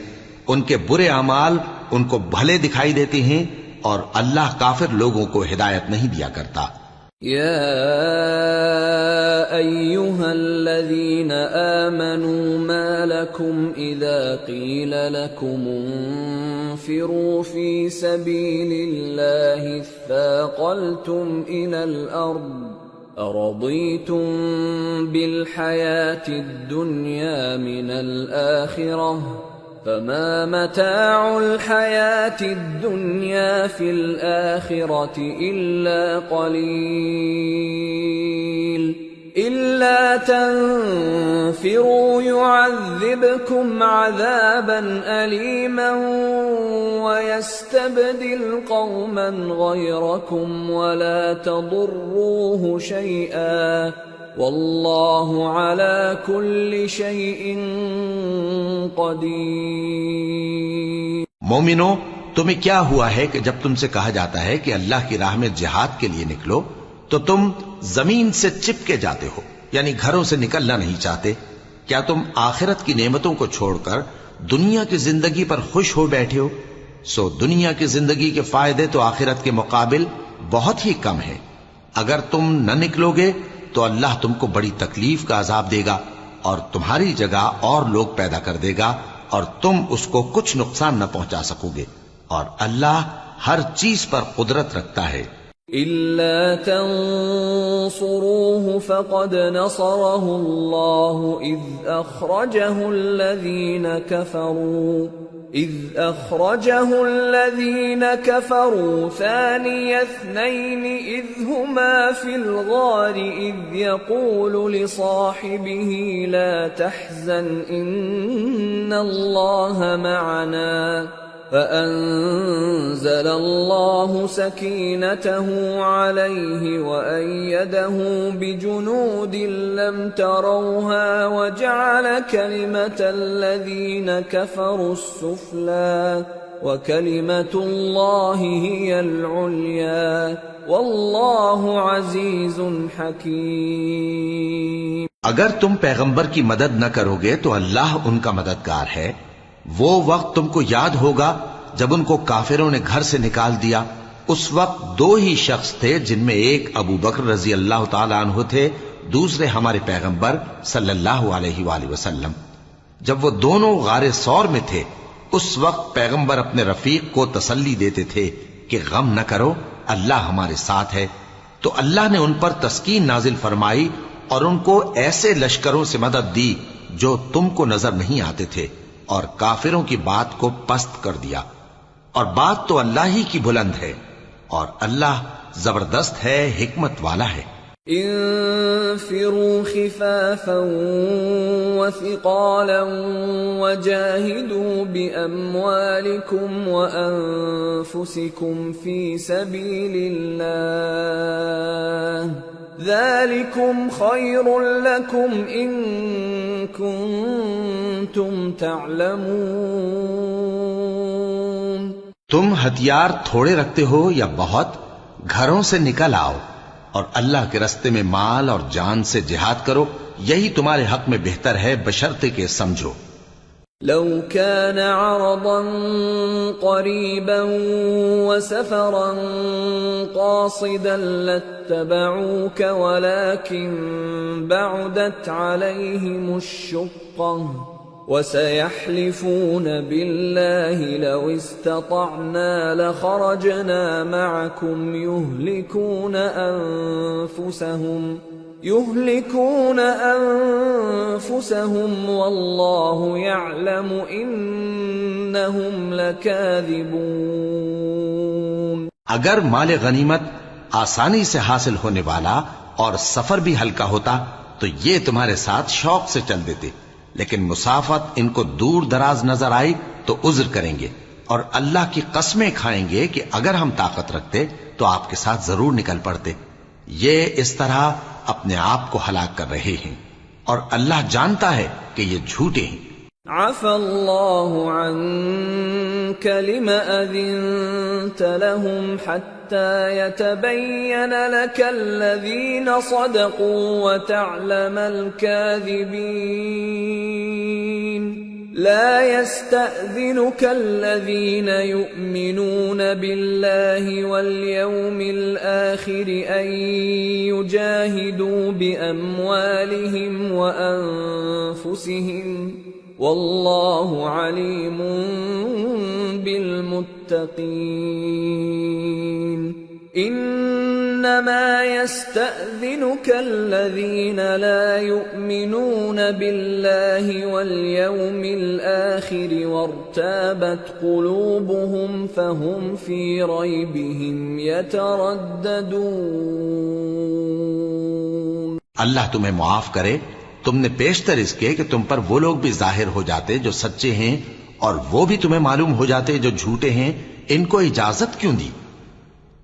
ان کے برے اعمال ان کو بھلے دکھائی دیتے ہیں، اور اللہ کافر لوگوں کو ہدایت نہیں دیا کرتا۔ یا ایھا الذین آمنوا ما لکم اذا قیل لکم انفروا فی سبیل اللہ اثاقلتم الى الارض ارضیتم بالحیاة الدنیا من الآخرہ فما متاع الحياة الدنيا في الآخرة إلا قليل إلا تنفروا يعذبكم عذابا أليما ويستبدل قوما غيركم ولا تضروه شيئا واللہ علی کل شیء قدیر۔ مومنو، تمہیں کیا ہوا ہے کہ جب تم سے کہا جاتا ہے کہ اللہ کی راہ میں جہاد کے لیے نکلو تو تم زمین سے چپکے جاتے ہو، یعنی گھروں سے نکلنا نہیں چاہتے؟ کیا تم آخرت کی نعمتوں کو چھوڑ کر دنیا کی زندگی پر خوش ہو بیٹھے ہو؟ سو دنیا کی زندگی کے فائدے تو آخرت کے مقابل بہت ہی کم ہیں۔ اگر تم نہ نکلو گے تو اللہ تم کو بڑی تکلیف کا عذاب دے گا، اور تمہاری جگہ اور لوگ پیدا کر دے گا، اور تم اس کو کچھ نقصان نہ پہنچا سکو گے، اور اللہ ہر چیز پر قدرت رکھتا ہے۔ إِلَّا تَنصُرُوهُ فَقَدْ نَصَرَهُ اللَّهُ إِذْ أَخْرَجَهُ الَّذِينَ كَفَرُوا ثَانِيَ اثْنَيْنِ إِذْ هُمَا فِي الْغَارِ إِذْ يَقُولُ لِصَاحِبِهِ لَا تَحْزَنْ إِنَّ اللَّهَ مَعَنَا فأنزل الله سكينته عليه وأيده بجنود لم تروها وجعل كلمة الذين كفروا السفلى وكلمة الله هي العليا والله عزيز حكيم۔ اگر تم پیغمبر کی مدد نہ کرو گے تو اللہ ان کا مددگار ہے۔ وہ وقت تم کو یاد ہوگا جب ان کو کافروں نے گھر سے نکال دیا، اس وقت دو ہی شخص تھے، جن میں ایک ابو بکر رضی اللہ تعالی عنہ تھے، دوسرے ہمارے پیغمبر صلی اللہ علیہ وآلہ وسلم۔ جب وہ دونوں غار ثور میں تھے، اس وقت پیغمبر اپنے رفیق کو تسلی دیتے تھے کہ غم نہ کرو، اللہ ہمارے ساتھ ہے۔ تو اللہ نے ان پر تسکین نازل فرمائی اور ان کو ایسے لشکروں سے مدد دی جو تم کو نظر نہیں آتے تھے، اور کافروں کی بات کو پست کر دیا۔ اور بات تو اللہ ہی کی بلند ہے، اور اللہ زبردست ہے، حکمت والا ہے۔ انفروا خفافا وثقالا وجاهدوا بأموالكم وأنفسكم في سبيل الله ذلكم خير لكم إن كنتم تعلمون۔ تم ہتھیار تھوڑے رکھتے ہو یا بہت، گھروں سے نکل آؤ اور اللہ کے رستے میں مال اور جان سے جہاد کرو، یہی تمہارے حق میں بہتر ہے، بشرطے کہ سمجھو۔ لو كان عرضا قريبا وسفرا قاصدا لاتبعوك ولكن بعدت عليهم الشقة وسيحلفون بالله لو استطعنا لخرجنا معكم يهلكون أنفسهم والله يعلم إنهم لكاذبون۔ اگر مال غنیمت آسانی سے حاصل ہونے والا اور سفر بھی ہلکا ہوتا تو یہ تمہارے ساتھ شوق سے چل دیتے، لیکن مسافت ان کو دور دراز نظر آئی تو عذر کریں گے، اور اللہ کی قسمیں کھائیں گے کہ اگر ہم طاقت رکھتے تو آپ کے ساتھ ضرور نکل پڑتے۔ یہ اس طرح اپنے آپ کو ہلاک کر رہے ہیں، اور اللہ جانتا ہے کہ یہ جھوٹے ہیں۔ عفا اللہ عنك لم أذنت لهم حتى يتبين لك الذين صدقوا وتعلم الكاذبين۔ لا يستأذنك الذين يؤمنون بالله واليوم الآخر أن يجاهدوا بأموالهم وأنفسهم والله عليم بالمتقين۔ انما يستأذنك الذين لا يؤمنون بالله واليوم الآخر وارتابت قلوبهم فهم في ريبهم يترددون۔ اللہ تمہیں معاف کرے، تم نے پیشتر اس کے کہ تم پر وہ لوگ بھی ظاہر ہو جاتے جو سچے ہیں، اور وہ بھی تمہیں معلوم ہو جاتے جو جھوٹے ہیں۔ ان کو اجازت کیوں دی؟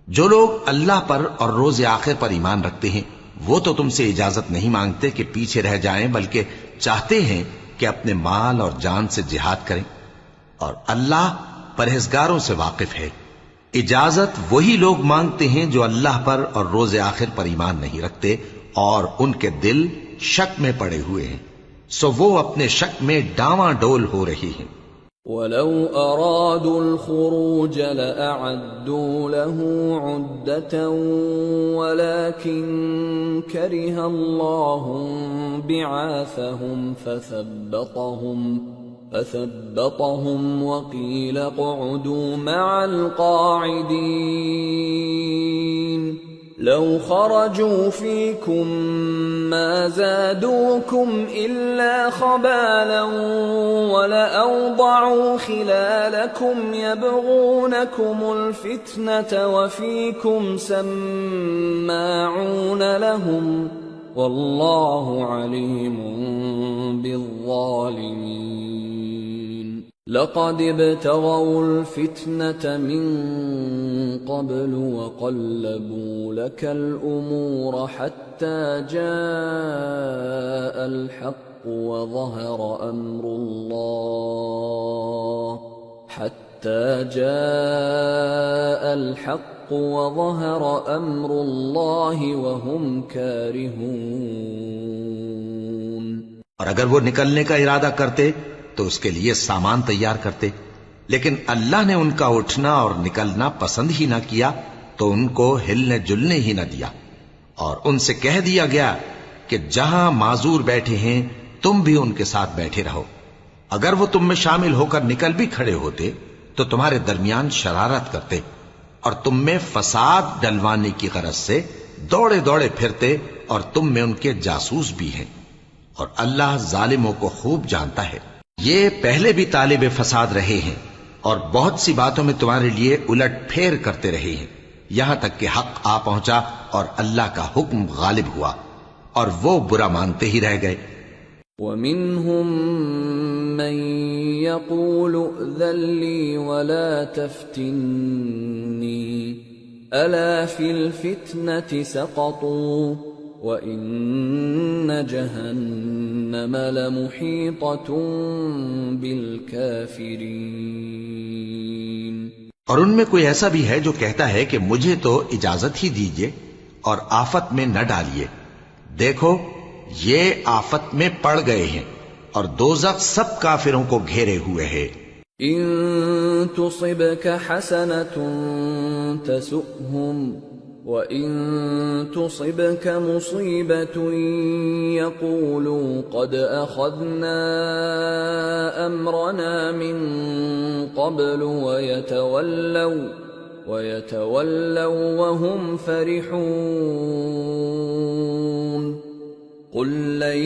جو لوگ اللہ پر اور روز آخر پر ایمان رکھتے ہیں وہ تو تم سے اجازت نہیں مانگتے کہ پیچھے رہ جائیں، بلکہ چاہتے ہیں کہ اپنے مال اور جان سے جہاد کریں، اور اللہ پرہیزگاروں سے واقف ہے۔ اجازت وہی لوگ مانگتے ہیں جو اللہ پر اور روز آخر پر ایمان نہیں رکھتے اور ان کے دل شک میں پڑے ہوئے ہیں، سو وہ اپنے شک میں ڈاواں ڈول ہو رہی ہیں۔ وَلَوْ أَرَادُوا الْخُرُوجَ لَأَعَدُّوا لَهُ عُدَّةً وَلَكِنْ كَرِهَ اللَّهُ بِعَاثَهُمْ فَثَبَّطَهُمْ وَقِيلَ اقْعُدُوا مَعَ الْقَاعِدِينَ۔ لو خرجوا فيكم ما زادوكم إلا خبالا ولأوضعوا خلالكم يبغونكم الفتنة وفيكم سماعون لهم والله عليم بالظالمين۔ لقد ابتغوا الفتنة من قبل وقلبوا لك الأمور حتى جاء الحق وظهر أمر الله وهم كارهون۔ اور اگر وہ نکلنے کا ارادہ کرتے تو اس کے لیے سامان تیار کرتے، لیکن اللہ نے ان کا اٹھنا اور نکلنا پسند ہی نہ کیا، تو ان کو ہلنے جلنے ہی نہ دیا، اور ان سے کہہ دیا گیا کہ جہاں معذور بیٹھے ہیں تم بھی ان کے ساتھ بیٹھے رہو۔ اگر وہ تم میں شامل ہو کر نکل بھی کھڑے ہوتے تو تمہارے درمیان شرارت کرتے اور تم میں فساد ڈلوانے کی غرض سے دوڑے دوڑے پھرتے، اور تم میں ان کے جاسوس بھی ہیں، اور اللہ ظالموں کو خوب جانتا ہے۔ یہ پہلے بھی طالب فساد رہے ہیں اور بہت سی باتوں میں تمہارے لیے الٹ پھیر کرتے رہے ہیں، یہاں تک کہ حق آ پہنچا اور اللہ کا حکم غالب ہوا اور وہ برا مانتے ہی رہ گئے۔ وَمِنْهُمْ مَنْ يَقُولُ ائْذَنْ لِي وَلَا تَفْتِنِّي أَلَا فِي الْفِتْنَةِ سَقَطُوا وَإِنَّ جَهَنَّمَ لَمُحِيطَةٌ بِالْكَافِرِينَ۔ اور ان میں کوئی ایسا بھی ہے جو کہتا ہے کہ مجھے تو اجازت ہی دیجئے اور آفت میں نہ ڈالیے، دیکھو یہ آفت میں پڑ گئے ہیں اور دوزخ سب کافروں کو گھیرے ہوئے ہے۔ ان تصبك حسنة تسؤهم وَإِن تُصِبْكَ مُصِيبَةٌ يَقُولُوا قَدْ أَخَذْنَا أَمْرَنَا مِنْ قَبْلُ وَيَتَوَلَّوْا وَهُمْ فَرِحُونَ قُلْ لَنْ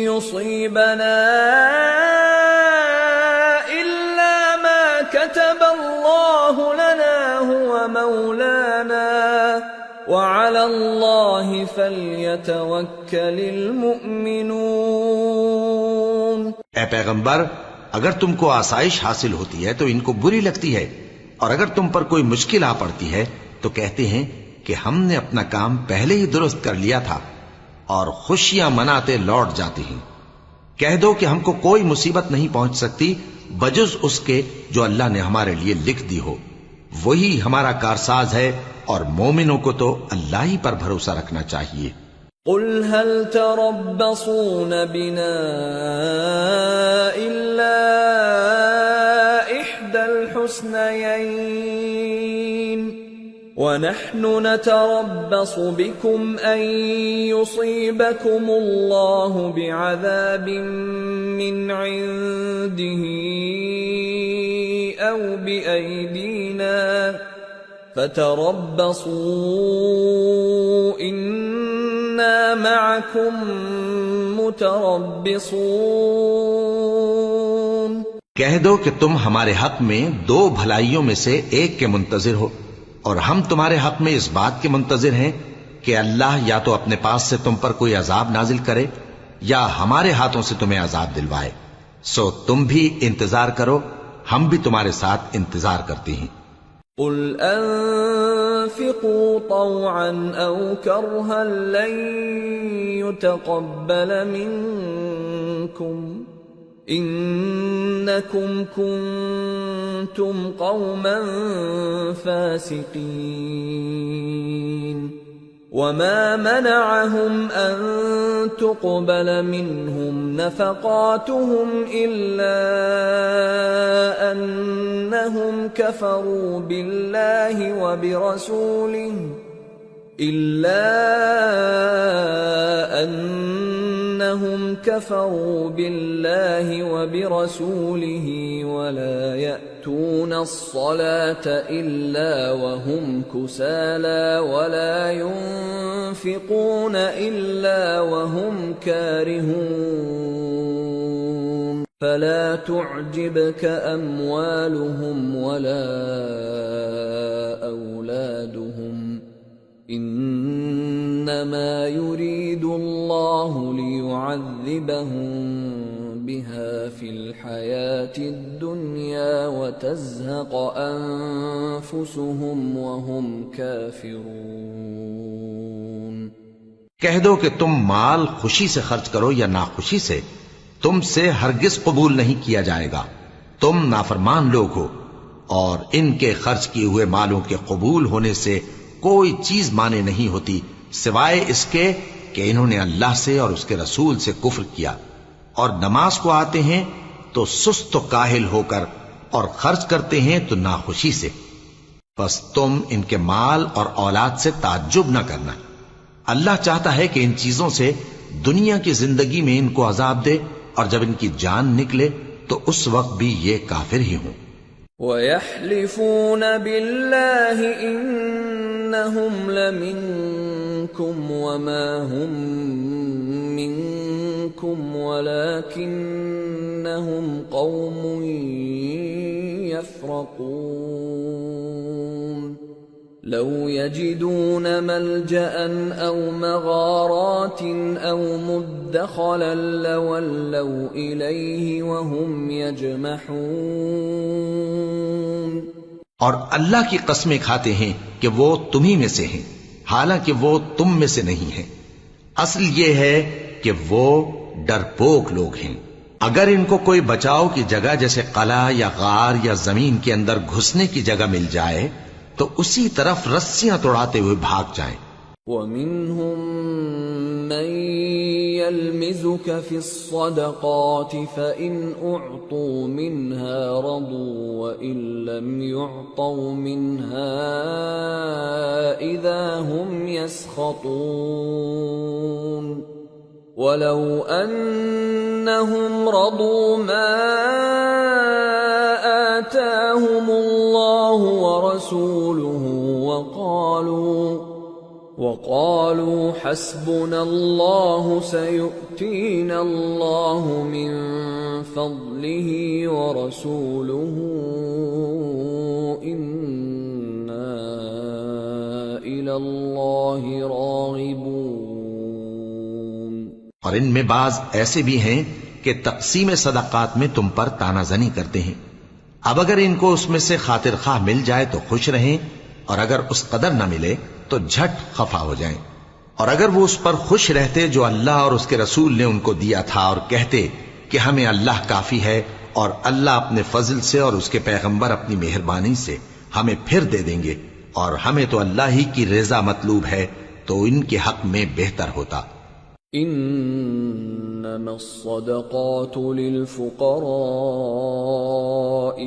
يُصِيبَنَا إِلَّا مَا كَتَبَ اللَّهُ لَنَا هُوَ مَوْلَانَا وَعَلَى اللَّهِ فَلْيَتَوَكَّلِ الْمُؤْمِنُونَ۔ اے پیغمبر، اگر تم کو آسائش حاصل ہوتی ہے تو ان کو بری لگتی ہے، اور اگر تم پر کوئی مشکل آ پڑتی ہے تو کہتے ہیں کہ ہم نے اپنا کام پہلے ہی درست کر لیا تھا، اور خوشیاں مناتے لوٹ جاتے ہیں۔ کہہ دو کہ ہم کو کوئی مصیبت نہیں پہنچ سکتی بجز اس کے جو اللہ نے ہمارے لیے لکھ دی ہو، وہی ہمارا کارساز ہے، اور مومنوں کو تو اللہ ہی پر بھروسہ رکھنا چاہیے۔ قل هل تربصون بنا إلا إحدى الحسنيين ونحن نتربص بكم أن يصيبكم الله بعذاب من عنده أو بأيدينا فتربصوا إنا معكم متربصون۔ کہہ دو کہ تم ہمارے حق میں دو بھلائیوں میں سے ایک کے منتظر ہو، اور ہم تمہارے حق میں اس بات کے منتظر ہیں کہ اللہ یا تو اپنے پاس سے تم پر کوئی عذاب نازل کرے یا ہمارے ہاتھوں سے تمہیں عذاب دلوائے، سو تم بھی انتظار کرو، ہم بھی تمہارے ساتھ انتظار کرتے ہیں۔ قل انفقوا طوعا او کرها لن يتقبل منكم انکم کنتم قوما فاسقین۔ وما منعهم ان تقبل منهم نفقاتهم الا انهم كفروا بالله وبرسوله ولا يأتون الصلاة إلا وهم كسالى ولا ينفقون إلا وهم كارهون فلا تعجبك أموالهم ولا أولادهم إنما يريد الله ليعذبهم بها في الحياة الدنيا وتزهق أنفسهم وهم كافرون۔ کہہ دو کہ تم مال خوشی سے خرچ کرو یا ناخوشی سے، تم سے ہرگز قبول نہیں کیا جائے گا، تم نافرمان لوگ ہو، اور ان کے خرچ کیے ہوئے مالوں کے قبول ہونے سے کوئی چیز مانے نہیں ہوتی سوائے اس کے کہ انہوں نے اللہ سے اور اس کے رسول سے کفر کیا، اور نماز کو آتے ہیں تو سست و کاہل ہو کر، اور خرچ کرتے ہیں تو ناخوشی سے۔ بس تم ان کے مال اور اولاد سے تعجب نہ کرنا. اللہ چاہتا ہے کہ ان چیزوں سے دنیا کی زندگی میں ان کو عذاب دے، اور جب ان کی جان نکلے تو اس وقت بھی یہ کافر ہی ہوں. وَيَحْلِفُونَ بِاللَّهِ إِنَّهُمْ لَمِنكُمْ وَمَا هُمْ مِنكُمْ وَلَكِنَّهُمْ قَوْمٌ يَفْرَقُونَ لَوْ يَجِدُونَ مَلْجَأً أَوْ مَغَارَاتٍ أَوْ مُدَّخَلًا لَوَلَّوْا إِلَيْهِ وَهُمْ يَجْمَحُونَ. اور اللہ کی قسمیں کھاتے ہیں کہ وہ تمہیں میں سے ہیں، حالانکہ وہ تم میں سے نہیں ہیں. اصل یہ ہے کہ وہ ڈرپوک لوگ ہیں. اگر ان کو کوئی بچاؤ کی جگہ جیسے قلعہ یا غار یا زمین کے اندر گھسنے کی جگہ مل جائے تو اسی طرف رسیاں توڑاتے ہوئے بھاگ جائیں. وَمِنْهُمْ مَنْ يَلْمِزُكَ فِي الصَّدَقَاتِ فَإِنْ أُعْطُوا مِنْهَا رَضُوا وَإِنْ لَمْ يُعْطَوْا مِنْهَا إِذَا هُمْ يَسْخَطُونَ وَلَوْ أَنَّهُمْ رَضُوا مَا آتَاهُمُ اللَّهُ وَرَسُولُهُ وَقَالُوا حَسْبُنَا اللَّهُ سَيُؤْتِينَا اللَّهُ مِنْ فَضْلِهِ وَرَسُولُهُ إِنَّا إِلَى اللَّهِ رَاغِبُونَ. اور ان میں بعض ایسے بھی ہیں کہ تقسیم صدقات میں تم پر تانا زنی کرتے ہیں. اب اگر ان کو اس میں سے خاطر خواہ مل جائے تو خوش رہیں، اور اگر اس قدر نہ ملے تو جھٹ خفا ہو جائیں. اور اگر وہ اس پر خوش رہتے جو اللہ اور اس کے رسول نے ان کو دیا تھا، اور کہتے کہ ہمیں اللہ کافی ہے اور اللہ اپنے فضل سے اور اس کے پیغمبر اپنی مہربانی سے ہمیں پھر دے دیں گے، اور ہمیں تو اللہ ہی کی رضا مطلوب ہے، تو ان کے حق میں بہتر ہوتا. إنما الصدقات للفقراء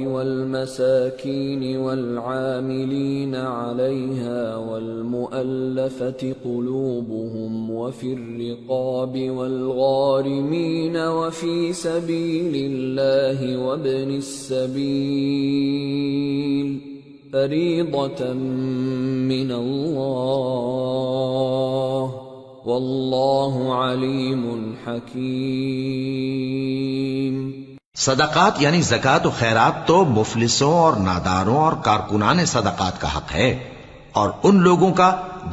والمساكين والعاملين عليها والمؤلفة قلوبهم وفي الرقاب والغارمين وفي سبيل الله وابن السبيل فريضة من الله واللہ علیم حکیم. صدقات یعنی زکوٰۃ و خیرات تو مفلسوں اور ناداروں اور کارکنان صدقات کا حق ہے، اور ان لوگوں کا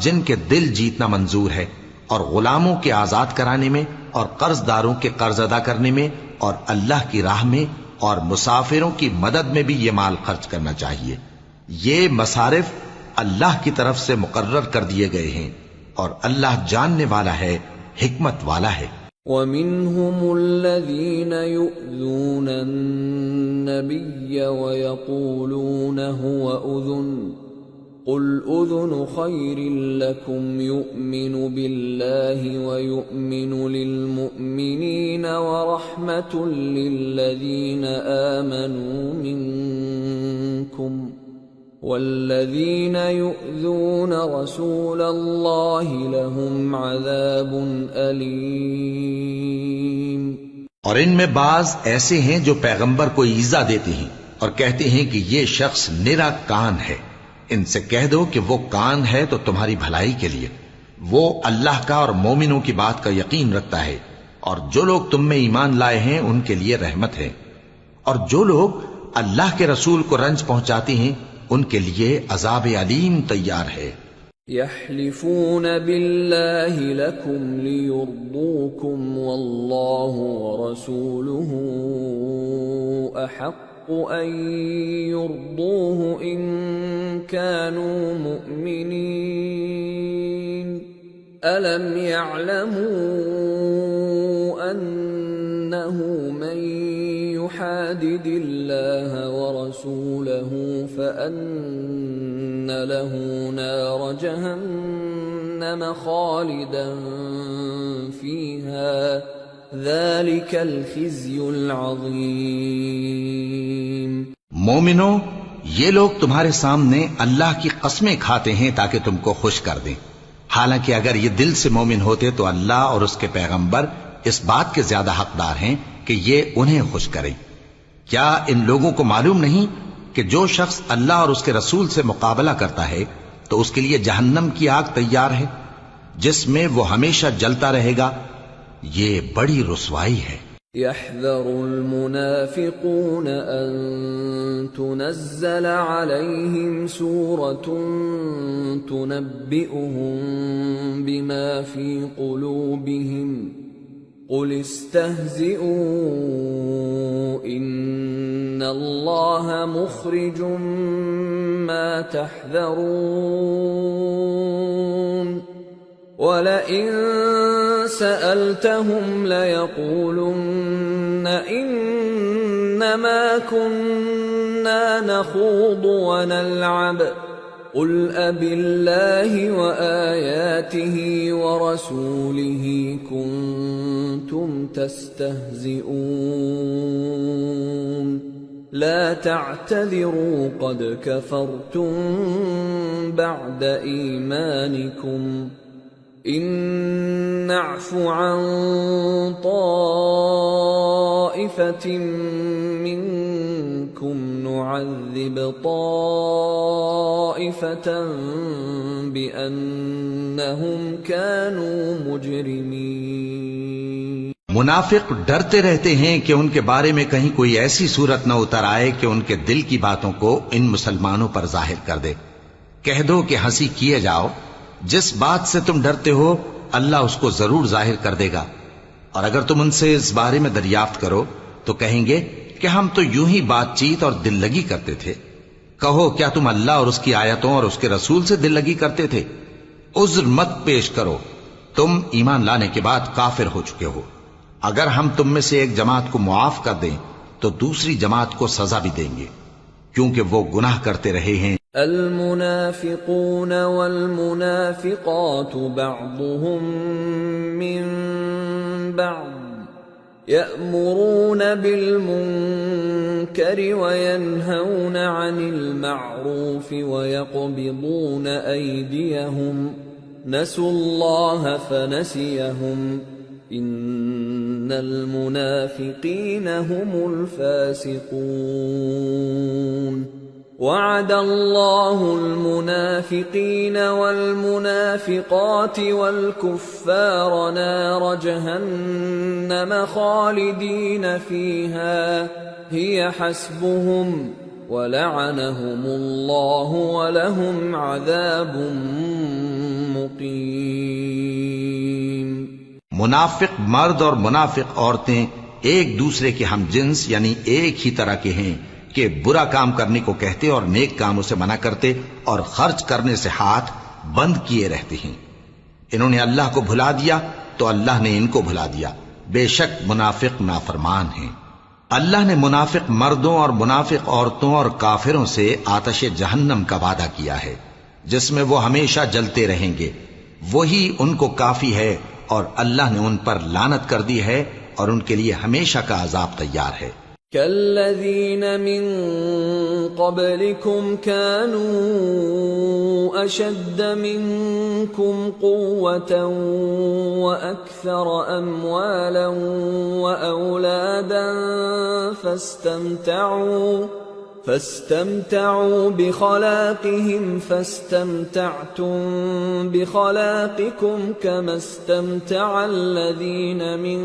جن کے دل جیتنا منظور ہے، اور غلاموں کے آزاد کرانے میں، اور قرض داروں کے قرض ادا کرنے میں، اور اللہ کی راہ میں، اور مسافروں کی مدد میں بھی یہ مال خرچ کرنا چاہیے. یہ مصارف اللہ کی طرف سے مقرر کر دیے گئے ہیں، اور اللہ جاننے والا ہے، حکمت والا ہے. وَمِنْهُمُ الَّذِينَ يُؤْذُونَ النَّبِيَّ وَيَقُولُونَ هُوَ أُذُنٌ قُلْ أُذُنُ خَيْرٍ لَكُمْ يُؤْمِنُ بِاللَّهِ وَيُؤْمِنُ لِلْمُؤْمِنِينَ وَرَحْمَةٌ لِلَّذِينَ آمَنُوا مِنْكُمْ والذین یؤذون رسول اللہ لهم عذاب علیم. اور ان میں بعض ایسے ہیں جو پیغمبر کو ایذا دیتے ہیں اور کہتے ہیں کہ یہ شخص نرا کان ہے. ان سے کہہ دو کہ وہ کان ہے تو تمہاری بھلائی کے لیے، وہ اللہ کا اور مومنوں کی بات کا یقین رکھتا ہے، اور جو لوگ تم میں ایمان لائے ہیں ان کے لیے رحمت ہے. اور جو لوگ اللہ کے رسول کو رنج پہنچاتے ہیں ان کے لیے عذاب علیم تیار ہے. یحلفون باللہ لکم لیرضوکم واللہ ورسولہ احق ان یرضوہ ان كانوا مؤمنین الم یعلموا انہ من يحادد الله ورسوله فأن له نار جهنم خالدا فيها ذلك الخزي العظيم. مومنوں، یہ لوگ تمہارے سامنے اللہ کی قسمیں کھاتے ہیں تاکہ تم کو خوش کر دیں، حالانکہ اگر یہ دل سے مومن ہوتے تو اللہ اور اس کے پیغمبر اس بات کے زیادہ حقدار ہیں کہ یہ انہیں خوش کریں۔ کیا ان لوگوں کو معلوم نہیں کہ جو شخص اللہ اور اس کے رسول سے مقابلہ کرتا ہے تو اس کے لیے جہنم کی آگ تیار ہے جس میں وہ ہمیشہ جلتا رہے گا، یہ بڑی رسوائی ہے۔ يحذر المنافقون أن تنزل عليهم سورة تنبئهم بما في قلوبهم قل استهزئوا إن الله مخرج ما تحذرون وَلَئِن سَأَلْتَهُمْ لَيَقُولُنَّ إِنَّمَا كُنَّا نَخُوضُ وَنَلْعَبُ قُلْ أَبِاللَّهِ وَآيَاتِهِ وَرَسُولِهِ كُنتُمْ تَسْتَهْزِئُونَ لَا تَعْتَذِرُوا قَدْ كَفَرْتُمْ بَعْدَ إِيمَانِكُمْ إن نعف عن طائفة منكم نعذب طائفة بأنهم كانوا مجرمين۔ منافق ڈرتے رہتے ہیں کہ ان کے بارے میں کہیں کوئی ایسی صورت نہ اتر آئے کہ ان کے دل کی باتوں کو ان مسلمانوں پر ظاہر کر دے۔ کہہ دو کہ ہنسی کیے جاؤ، جس بات سے تم ڈرتے ہو اللہ اس کو ضرور ظاہر کر دے گا، اور اگر تم ان سے اس بارے میں دریافت کرو تو کہیں گے کہ ہم تو یوں ہی بات چیت اور دل لگی کرتے تھے۔ کہو کیا تم اللہ اور اس کی آیتوں اور اس کے رسول سے دل لگی کرتے تھے؟ عذر مت پیش کرو، تم ایمان لانے کے بعد کافر ہو چکے ہو۔ اگر ہم تم میں سے ایک جماعت کو معاف کر دیں تو دوسری جماعت کو سزا بھی دیں گے، کیونکہ وہ گناہ کرتے رہے ہیں۔ المنافقون والمنافقات بعضهم من بعض يأمرون بالمنكر وينهون عن المعروف ويقبضون أيديهم نسوا الله فنسيهم إن المنافقين هم الفاسقون وعد الله المنافقين والمنافقات والكفار نار جهنم خالدين فيها هي حسبهم ولعنهم الله ولهم عذاب مقيم۔ منافق مرد اور منافق عورتیں ایک دوسرے کے ہم جنس یعنی ایک ہی طرح کے ہیں کہ برا کام کرنے کو کہتے اور نیک کاموں سے منع کرتے اور خرچ کرنے سے ہاتھ بند کیے رہتے ہیں۔ انہوں نے اللہ کو بھلا دیا تو اللہ نے ان کو بھلا دیا، بے شک منافق نافرمان ہیں۔ اللہ نے منافق مردوں اور منافق عورتوں اور کافروں سے آتش جہنم کا وعدہ کیا ہے جس میں وہ ہمیشہ جلتے رہیں گے، وہی ان کو کافی ہے، اور اللہ نے ان پر لعنت کر دی ہے اور ان کے لیے ہمیشہ کا عذاب تیار ہے۔ كالذين من قبلكم كانوا أشد منكم قوة وأكثر أموالا وأولادا فاستمتعوا بخلاقهم فاستمتعتم بخلاقكم كما استمتع الذين من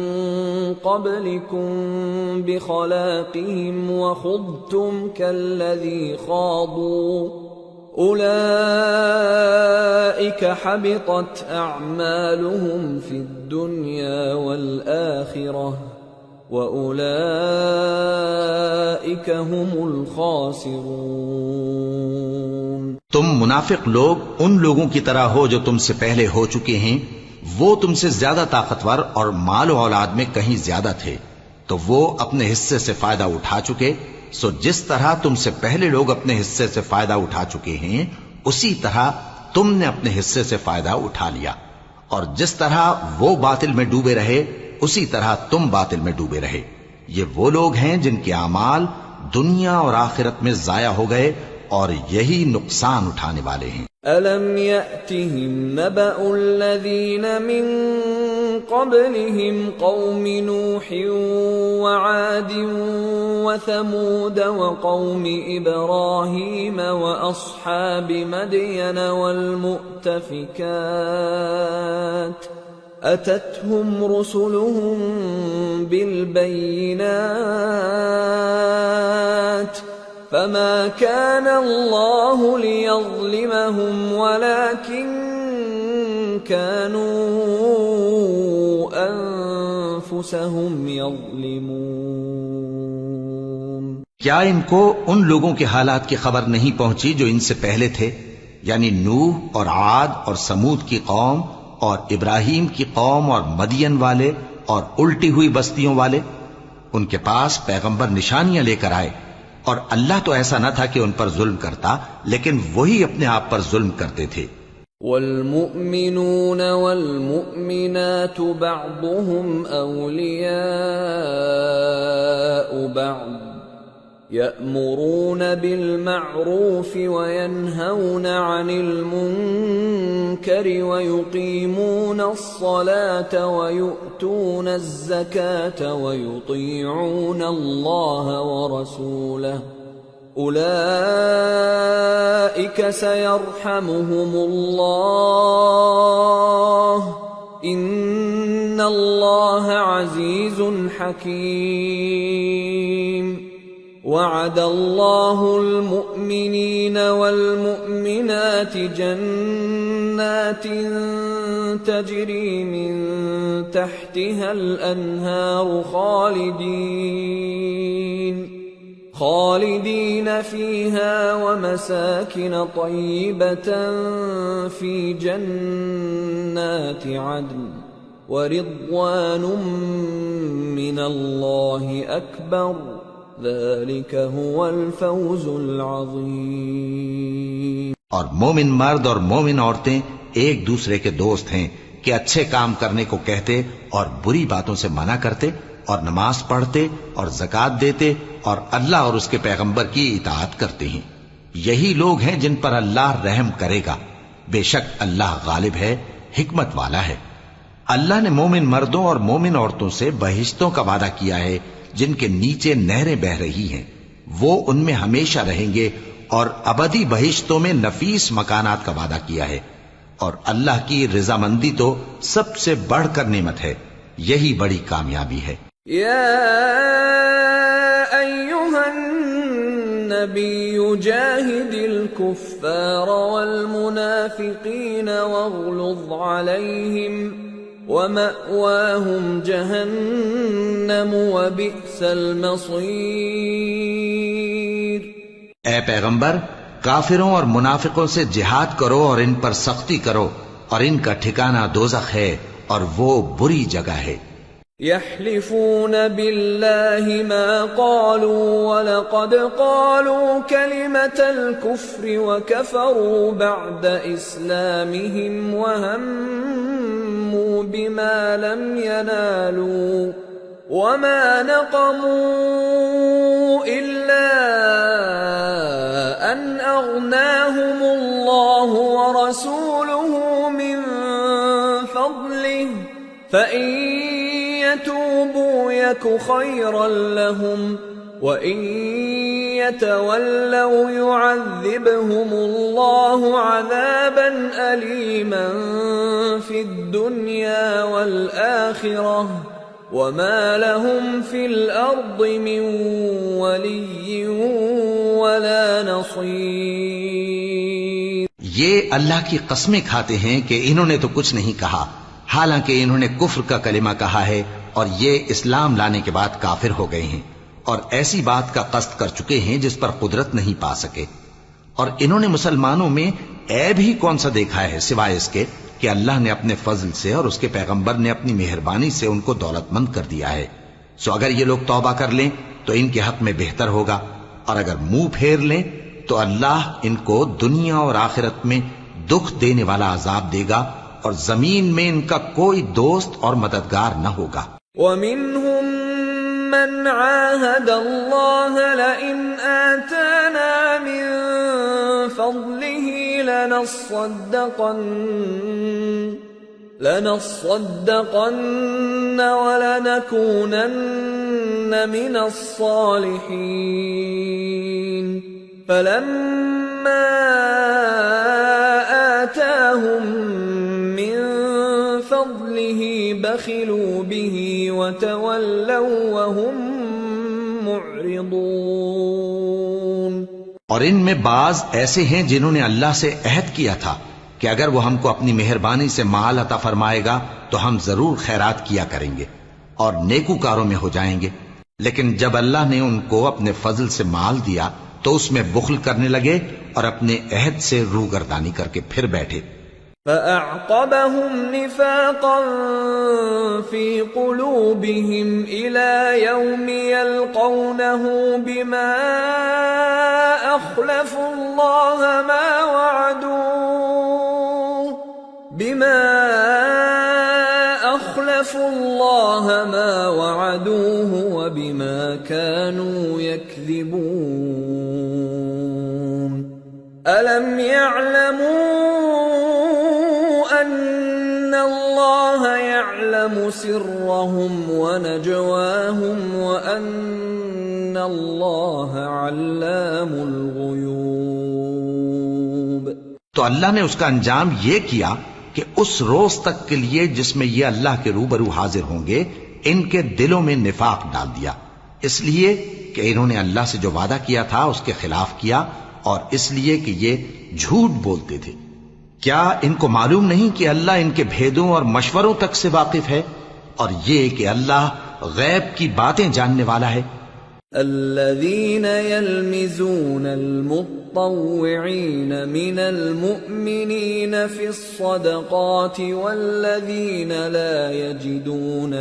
قبلكم بخلاقهم وخضتم كالذي خاضوا أولئك حبطت أعمالهم في الدنيا والآخرة وَأُولَئِكَ هُمُ الْخَاسِرُونَ۔ تم منافق لوگ ان لوگوں کی طرح ہو جو تم سے پہلے ہو چکے ہیں، وہ تم سے زیادہ طاقتور اور مال و اولاد میں کہیں زیادہ تھے، تو وہ اپنے حصے سے فائدہ اٹھا چکے، سو جس طرح تم سے پہلے لوگ اپنے حصے سے فائدہ اٹھا چکے ہیں اسی طرح تم نے اپنے حصے سے فائدہ اٹھا لیا، اور جس طرح وہ باطل میں ڈوبے رہے اسی طرح تم باطل میں ڈوبے رہے۔ یہ وہ لوگ ہیں جن کے اعمال دنیا اور آخرت میں ضائع ہو گئے اور یہی نقصان اٹھانے والے ہیں۔ أَلَمْ يَأْتِهِمْ نَبَأُ الَّذِينَ مِن قَبْلِهِمْ قَوْمِ نُوحٍ وَعَادٍ وَثَمُودَ وَقَوْمِ إِبْرَاهِيمَ وَأَصْحَابِ مَدْيَنَ وَالْمُؤْتَفِكَاتِ أَتَتْهُمْ رُسُلُهُم بِالْبَيِّنَاتِ فَمَا كَانَ اللَّهُ لِيَظْلِمَهُمْ وَلَكِن كَانُوا أَنفُسَهُمْ يَظْلِمُونَ۔ کیا ان کو ان لوگوں کے حالات کی خبر نہیں پہنچی جو ان سے پہلے تھے، یعنی نوح اور عاد اور سمود کی قوم اور ابراہیم کی قوم اور مدین والے اور الٹی ہوئی بستیوں والے؟ ان کے پاس پیغمبر نشانیاں لے کر آئے، اور اللہ تو ایسا نہ تھا کہ ان پر ظلم کرتا، لیکن وہی اپنے آپ پر ظلم کرتے تھے۔ والمؤمنون والمؤمنات بعضهم أولياء بعض يأمرون بالمعروف وينهون عن المنكر ويقيمون الصلاة ويؤتون الزكاة ويطيعون الله ورسوله أولئك سيرحمهم الله إن الله عزيز حكيم وعد الله المؤمنين والمؤمنات جنات تجري من تحتها الأنهار خالدين فيها ومساكن طيبة في جنات عدن ورضوان من الله أكبر ذلك هو الفوز العظیم۔ اور مومن مرد اور مومن عورتیں ایک دوسرے کے دوست ہیں کہ اچھے کام کرنے کو کہتے اور بری باتوں سے منع کرتے اور نماز پڑھتے اور زکوٰۃ دیتے اور اللہ اور اس کے پیغمبر کی اطاعت کرتے ہیں۔ یہی لوگ ہیں جن پر اللہ رحم کرے گا، بے شک اللہ غالب ہے، حکمت والا ہے۔ اللہ نے مومن مردوں اور مومن عورتوں سے بہشتوں کا وعدہ کیا ہے جن کے نیچے نہریں بہ رہی ہیں، وہ ان میں ہمیشہ رہیں گے، اور ابدی بہشتوں میں نفیس مکانات کا وعدہ کیا ہے، اور اللہ کی رضامندی تو سب سے بڑھ کر نعمت ہے، یہی بڑی کامیابی ہے۔ یا ایھا النبی جاہد الکفار والمنافقین واغلظ علیہم وَمَأْوَاهُمْ جَهَنَّمُ وَبِئْسَ الْمَصِيرُ۔ اے پیغمبر، کافروں اور منافقوں سے جہاد کرو اور ان پر سختی کرو، اور ان کا ٹھکانہ دوزخ ہے اور وہ بری جگہ ہے۔ يحلفون بالله ما قالوا ولقد قالوا كلمة الكفر وكفروا بعد إسلامهم وهموا بما لم ينالوا وما نقموا إلا أن أغناهم الله ورسوله من فضله فإن يتوبوا يك خيرا لهم وإن يتولوا يعذبهم الله عذابا أليما في الدنيا والآخرة وما لهم في الأرض من ولي ولا نصير۔ یہ اللہ کی قسمیں کھاتے ہیں کہ انہوں نے تو کچھ نہیں کہا، حالانکہ انہوں نے کفر کا کلمہ کہا ہے اور یہ اسلام لانے کے بعد کافر ہو گئے ہیں، اور ایسی بات کا قصد کر چکے ہیں جس پر قدرت نہیں پا سکے۔ اور انہوں نے مسلمانوں میں عیب ہی کون سا دیکھا ہے سوائے اس کے کہ اللہ نے اپنے فضل سے اور اس کے پیغمبر نے اپنی مہربانی سے ان کو دولت مند کر دیا ہے۔ سو اگر یہ لوگ توبہ کر لیں تو ان کے حق میں بہتر ہوگا، اور اگر منہ پھیر لیں تو اللہ ان کو دنیا اور آخرت میں دکھ دینے والا عذاب دے گا، اور زمین میں ان کا کوئی دوست اور مددگار نہ ہوگا۔ وَمِنْهُمْ من عاهد الله لئن آتانا من فضله لنصدقن ولنكونن من الصالحين فلما آتاهم من فضله بخلوا به وتولوا وهم معرضون۔ اور ان میں بعض ایسے ہیں جنہوں نے اللہ سے عہد کیا تھا کہ اگر وہ ہم کو اپنی مہربانی سے مال عطا فرمائے گا تو ہم ضرور خیرات کیا کریں گے اور نیکوکاروں میں ہو جائیں گے، لیکن جب اللہ نے ان کو اپنے فضل سے مال دیا تو اس میں بخل کرنے لگے اور اپنے عہد سے روگردانی کر کے پھر بیٹھے۔ فأعقبهم نفاقا في قلوبهم إلى يوم يلقونه بما أخلفوا الله ما وعدوه وبما كانوا يكذبون ألم يعلموا أن الله يعلم سرهم ونجواهم وأن الله علام الغيوب۔ تو اللہ نے اس کا انجام یہ کیا کہ اس روز تک کے لیے جس میں یہ اللہ کے روبرو حاضر ہوں گے ان کے دلوں میں نفاق ڈال دیا، اس لیے کہ انہوں نے اللہ سے جو وعدہ کیا تھا اس کے خلاف کیا، اور اس لیے کہ یہ جھوٹ بولتے تھے۔ کیا ان کو معلوم نہیں کہ اللہ ان کے بھیدوں اور مشوروں تک سے واقف ہے، اور یہ کہ اللہ غیب کی باتیں جاننے والا ہے۔ الذين يلمزون المطوعين من المؤمنين في الصدقات والذين لا يجدون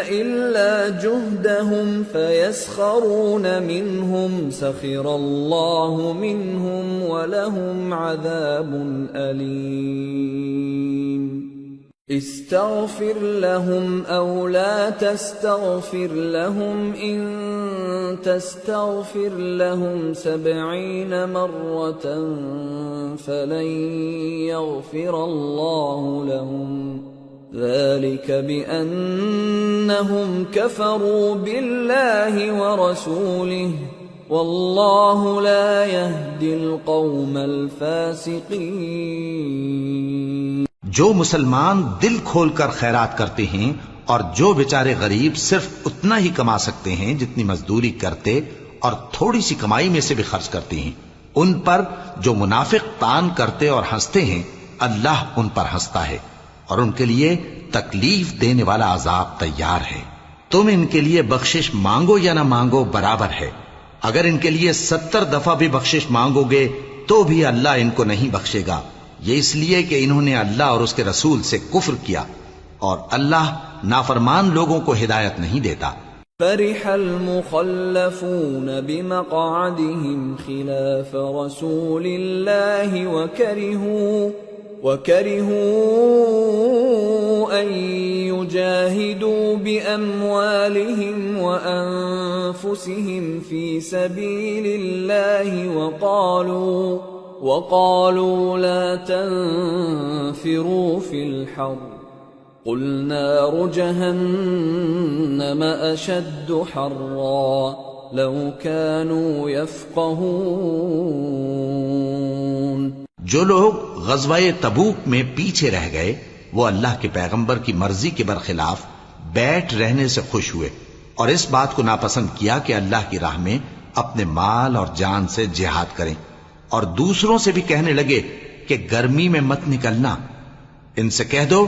إلا جهدهم فيسخرون منهم سخر الله منهم ولهم عذاب أليم استغفر لهم أو لا تستغفر لهم إن تستغفر لهم 70 مرة فلن يغفر الله لهم ذلك بأنهم كفروا بالله ورسوله والله لا يهدي القوم الفاسقين۔ جو مسلمان دل کھول کر خیرات کرتے ہیں اور جو بیچارے غریب صرف اتنا ہی کما سکتے ہیں جتنی مزدوری کرتے اور تھوڑی سی کمائی میں سے بھی خرچ کرتے ہیں، ان پر جو منافق تان کرتے اور ہنستے ہیں اللہ ان پر ہنستا ہے اور ان کے لیے تکلیف دینے والا عذاب تیار ہے۔ تم ان کے لیے بخشش مانگو یا نہ مانگو برابر ہے، اگر ان کے لیے 70 دفعہ بھی بخشش مانگو گے تو بھی اللہ ان کو نہیں بخشے گا، یہ اس لیے کہ انہوں نے اللہ اور اس کے رسول سے کفر کیا، اور اللہ نافرمان لوگوں کو ہدایت نہیں دیتا۔ فرح المخلفون بمقعدهم خلاف رسول الله وكرهوا أن يجاهدوا بأموالهم وأنفسهم في سبيل الله وقالوا لا تنفروا في الحر قل نار جهنم أشد حرا لو كانوا يفقهون۔ جو لوگ غزوہ تبوک میں پیچھے رہ گئے وہ اللہ کے پیغمبر کی مرضی کے برخلاف بیٹھ رہنے سے خوش ہوئے اور اس بات کو ناپسند کیا کہ اللہ کی راہ میں اپنے مال اور جان سے جہاد کریں، اور دوسروں سے بھی کہنے لگے کہ گرمی میں مت نکلنا۔ ان سے کہہ دو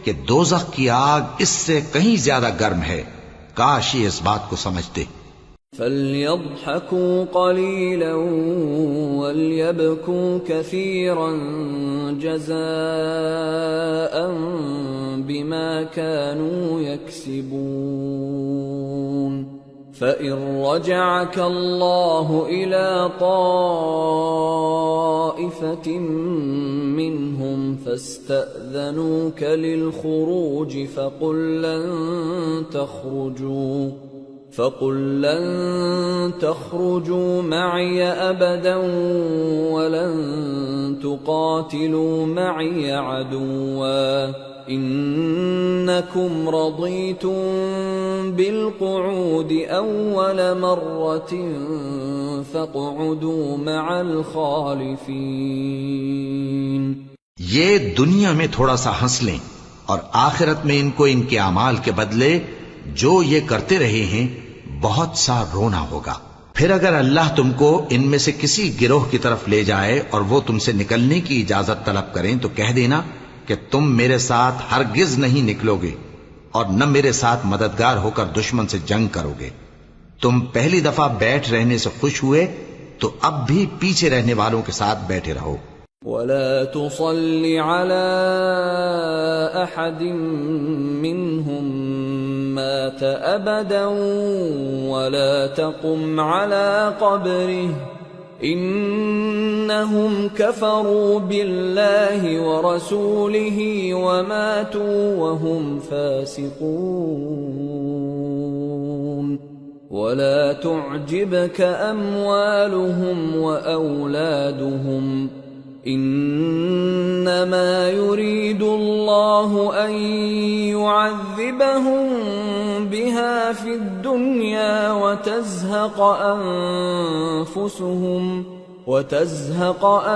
کہ دوزخ کی آگ اس سے کہیں زیادہ گرم ہے، کاش یہ اس بات کو سمجھتے۔ فَلْيَضْحَكُوا قَلِيلًا وَلْيَبْكُوا كَثِيرًا جَزَاءً بِمَا كَانُوا يَكْسِبُونَ۔ فَإِن رَّجَعَكَ اللَّهُ إِلَىٰ طَائِفَةٍ طائفة منهم فاستأذنوك للخروج فقل لن تخرجوا معي أبدا ولن تقاتلوا معي عدوا إنكم رضيتم بالقعود أول مرة فاقعدوا مع الخالفين. یہ دنیا میں تھوڑا سا ہنس لیں اور آخرت میں ان کو ان کے اعمال کے بدلے جو یہ کرتے رہے ہیں بہت سا رونا ہوگا. پھر اگر اللہ تم کو ان میں سے کسی گروہ کی طرف لے جائے اور وہ تم سے نکلنے کی اجازت طلب کریں تو کہہ دینا کہ تم میرے ساتھ ہرگز نہیں نکلو گے اور نہ میرے ساتھ مددگار ہو کر دشمن سے جنگ کرو گے. تم پہلی دفعہ بیٹھ رہنے سے خوش ہوئے تو اب بھی پیچھے رہنے والوں کے ساتھ بیٹھے رہو. ولا تصل على أحد منهم مات أبدا ولا تقم على قبره إنهم كفروا بالله ورسوله وماتوا وهم فاسقون. ولا تعجبك أموالهم وأولادهم إنما يريد الله أن يعذبهم بها في الدنيا وتزهق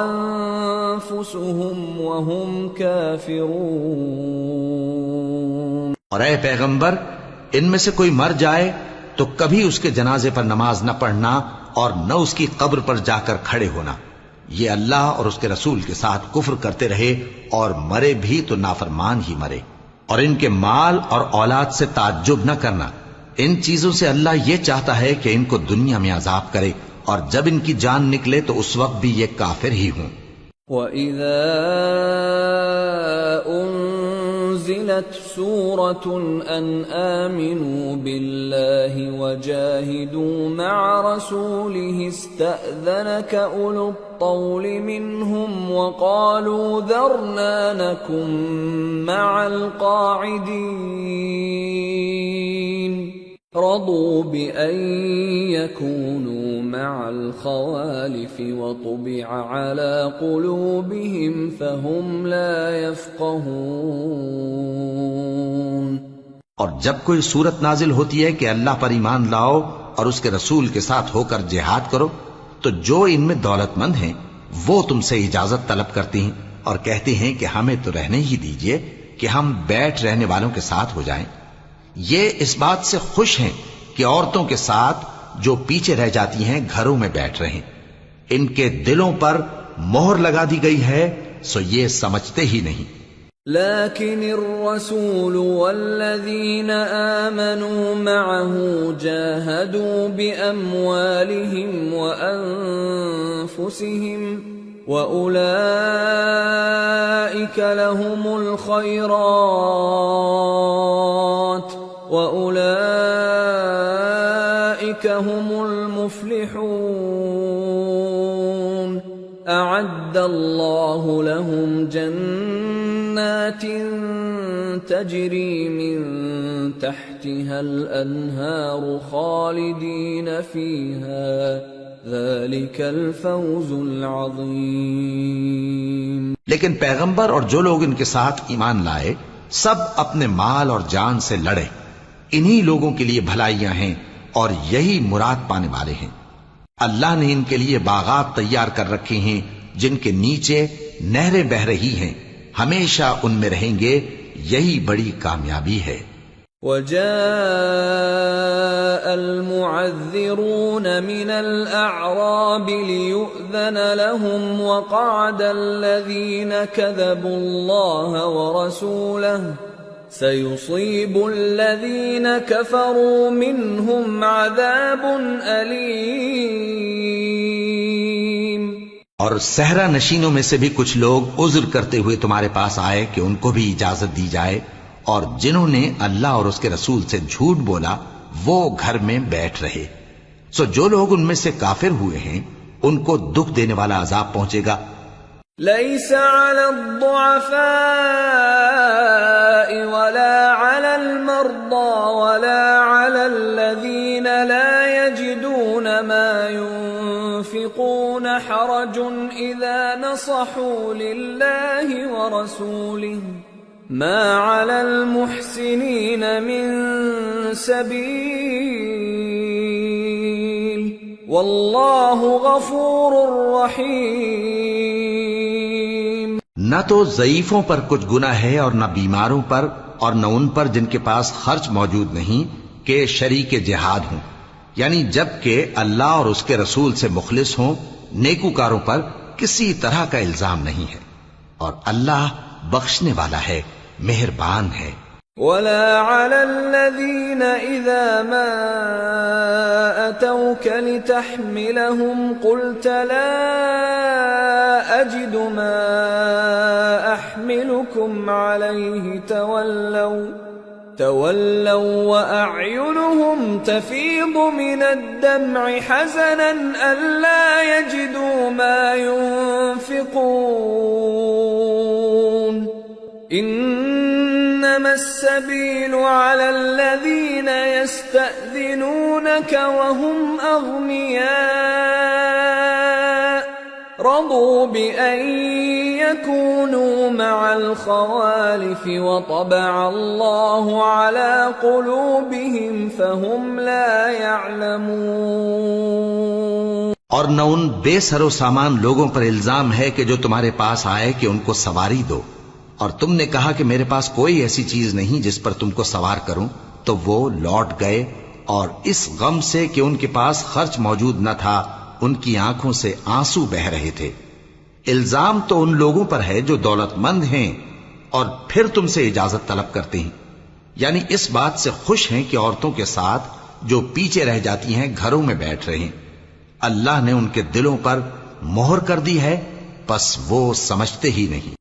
أنفسهم وهم كافرون. اور اے پیغمبر ان میں سے کوئی مر جائے تو کبھی اس کے جنازے پر نماز نہ پڑھنا اور نہ اس کی قبر پر جا کر کھڑے ہونا. یہ اللہ اور اس کے رسول کے ساتھ کفر کرتے رہے اور مرے بھی تو نافرمان ہی مرے. اور ان کے مال اور اولاد سے تعجب نہ کرنا. ان چیزوں سے اللہ یہ چاہتا ہے کہ ان کو دنیا میں عذاب کرے اور جب ان کی جان نکلے تو اس وقت بھی یہ کافر ہی ہوں. وَإِذَا أُنزِلَتْ سُورَةٌ أَنْ آمِنُوا بِاللَّهِ وَجَاهِدُوا مَعَ رَسُولِهِ اسْتَأْذَنَكَ أُولُو الطَّوْلِ مِنْهُمْ وَقَالُوا ذَرْنَا نَكُنْ مَعَ الْقَاعِدِينَ رضوا بأن يكونوا مع الخوالف وطبع على قلوبهم فهم لا يفقهون. اور جب کوئی صورت نازل ہوتی ہے کہ اللہ پر ایمان لاؤ اور اس کے رسول کے ساتھ ہو کر جہاد کرو تو جو ان میں دولت مند ہیں وہ تم سے اجازت طلب کرتی ہیں اور کہتے ہیں کہ ہمیں تو رہنے ہی دیجئے کہ ہم بیٹھ رہنے والوں کے ساتھ ہو جائیں. یہ اس بات سے خوش ہیں کہ عورتوں کے ساتھ جو پیچھے رہ جاتی ہیں گھروں میں بیٹھ رہے. ان کے دلوں پر مہر لگا دی گئی ہے سو یہ سمجھتے ہی نہیں. لكن الرسول والذين آمنوا معه جاهدوا بأموالهم وأنفسهم وأولئك لهم الخيرات وأولئك هم المفلحون. أعد الله لهم جنات تجري من تحتها الأنهار خالدين فيها ذلك الفوز العظيم. لیکن پیغمبر اور جو لوگ ان کے ساتھ ایمان لائے سب اپنے مال اور جان سے لڑے. انہی لوگوں کے لیے بھلائیاں ہیں اور یہی مراد پانے والے ہیں. اللہ نے ان کے لیے باغات تیار کر رکھے ہیں جن کے نیچے نہریں بہ رہی ہیں. ہمیشہ ان میں رہیں گے. یہی بڑی کامیابی ہے. وجاء المعذرون من الأعراب ليؤذن لهم وقعد الذين كذبوا الله ورسوله سيصيب الذين كفروا منهم عذاب أليم. اور صحرا نشینوں میں سے بھی کچھ لوگ عذر کرتے ہوئے تمہارے پاس آئے کہ ان کو بھی اجازت دی جائے اور جنہوں نے اللہ اور اس کے رسول سے جھوٹ بولا وہ گھر میں بیٹھ رہے. سو جو لوگ ان میں سے کافر ہوئے ہیں ان کو دکھ دینے والا عذاب پہنچے گا. ليس على الضعفاء ولا على المرضى ولا على الذين لا يجدون ما ينفقون حرج إذا نصحوا لله ورسوله ما على المحسنين من سبيل والله غفور رحیم۔ نہ تو ضعیفوں پر کچھ گناہ ہے اور نہ بیماروں پر اور نہ ان پر جن کے پاس خرچ موجود نہیں کہ شریک جہاد ہوں، یعنی جب کہ اللہ اور اس کے رسول سے مخلص ہوں، نیکوکاروں پر کسی طرح کا الزام نہیں ہے، اور اللہ بخشنے والا ہے، مہربان ہے۔ ولا على الذين إذا ما أتوك لتحملهم قلت لا أجد ما أحملكم عليه تولوا وأعينهم تفيض من الدمع حزنا ألا يجدوا ما ينفقون إنما السبيل على الذين يستأذنونك وهم أغنياء رضوا بأن يكونوا مع الخوالف وطبع الله على قلوبهم فهم لا يعلمون۔ اور نہ ان بے سر و سامان لوگوں پر الزام ہے کہ جو تمہارے پاس آئے کہ ان کو سواری دو، اور تم نے کہا کہ میرے پاس کوئی ایسی چیز نہیں جس پر تم کو سوار کروں، تو وہ لوٹ گئے، اور اس غم سے کہ ان کے پاس خرچ موجود نہ تھا ان کی آنکھوں سے آنسو بہ رہے تھے۔ الزام تو ان لوگوں پر ہے جو دولت مند ہیں اور پھر تم سے اجازت طلب کرتے ہیں، یعنی اس بات سے خوش ہیں کہ عورتوں کے ساتھ جو پیچھے رہ جاتی ہیں گھروں میں بیٹھ رہے ہیں۔ اللہ نے ان کے دلوں پر مہر کر دی ہے، پس وہ سمجھتے ہی نہیں۔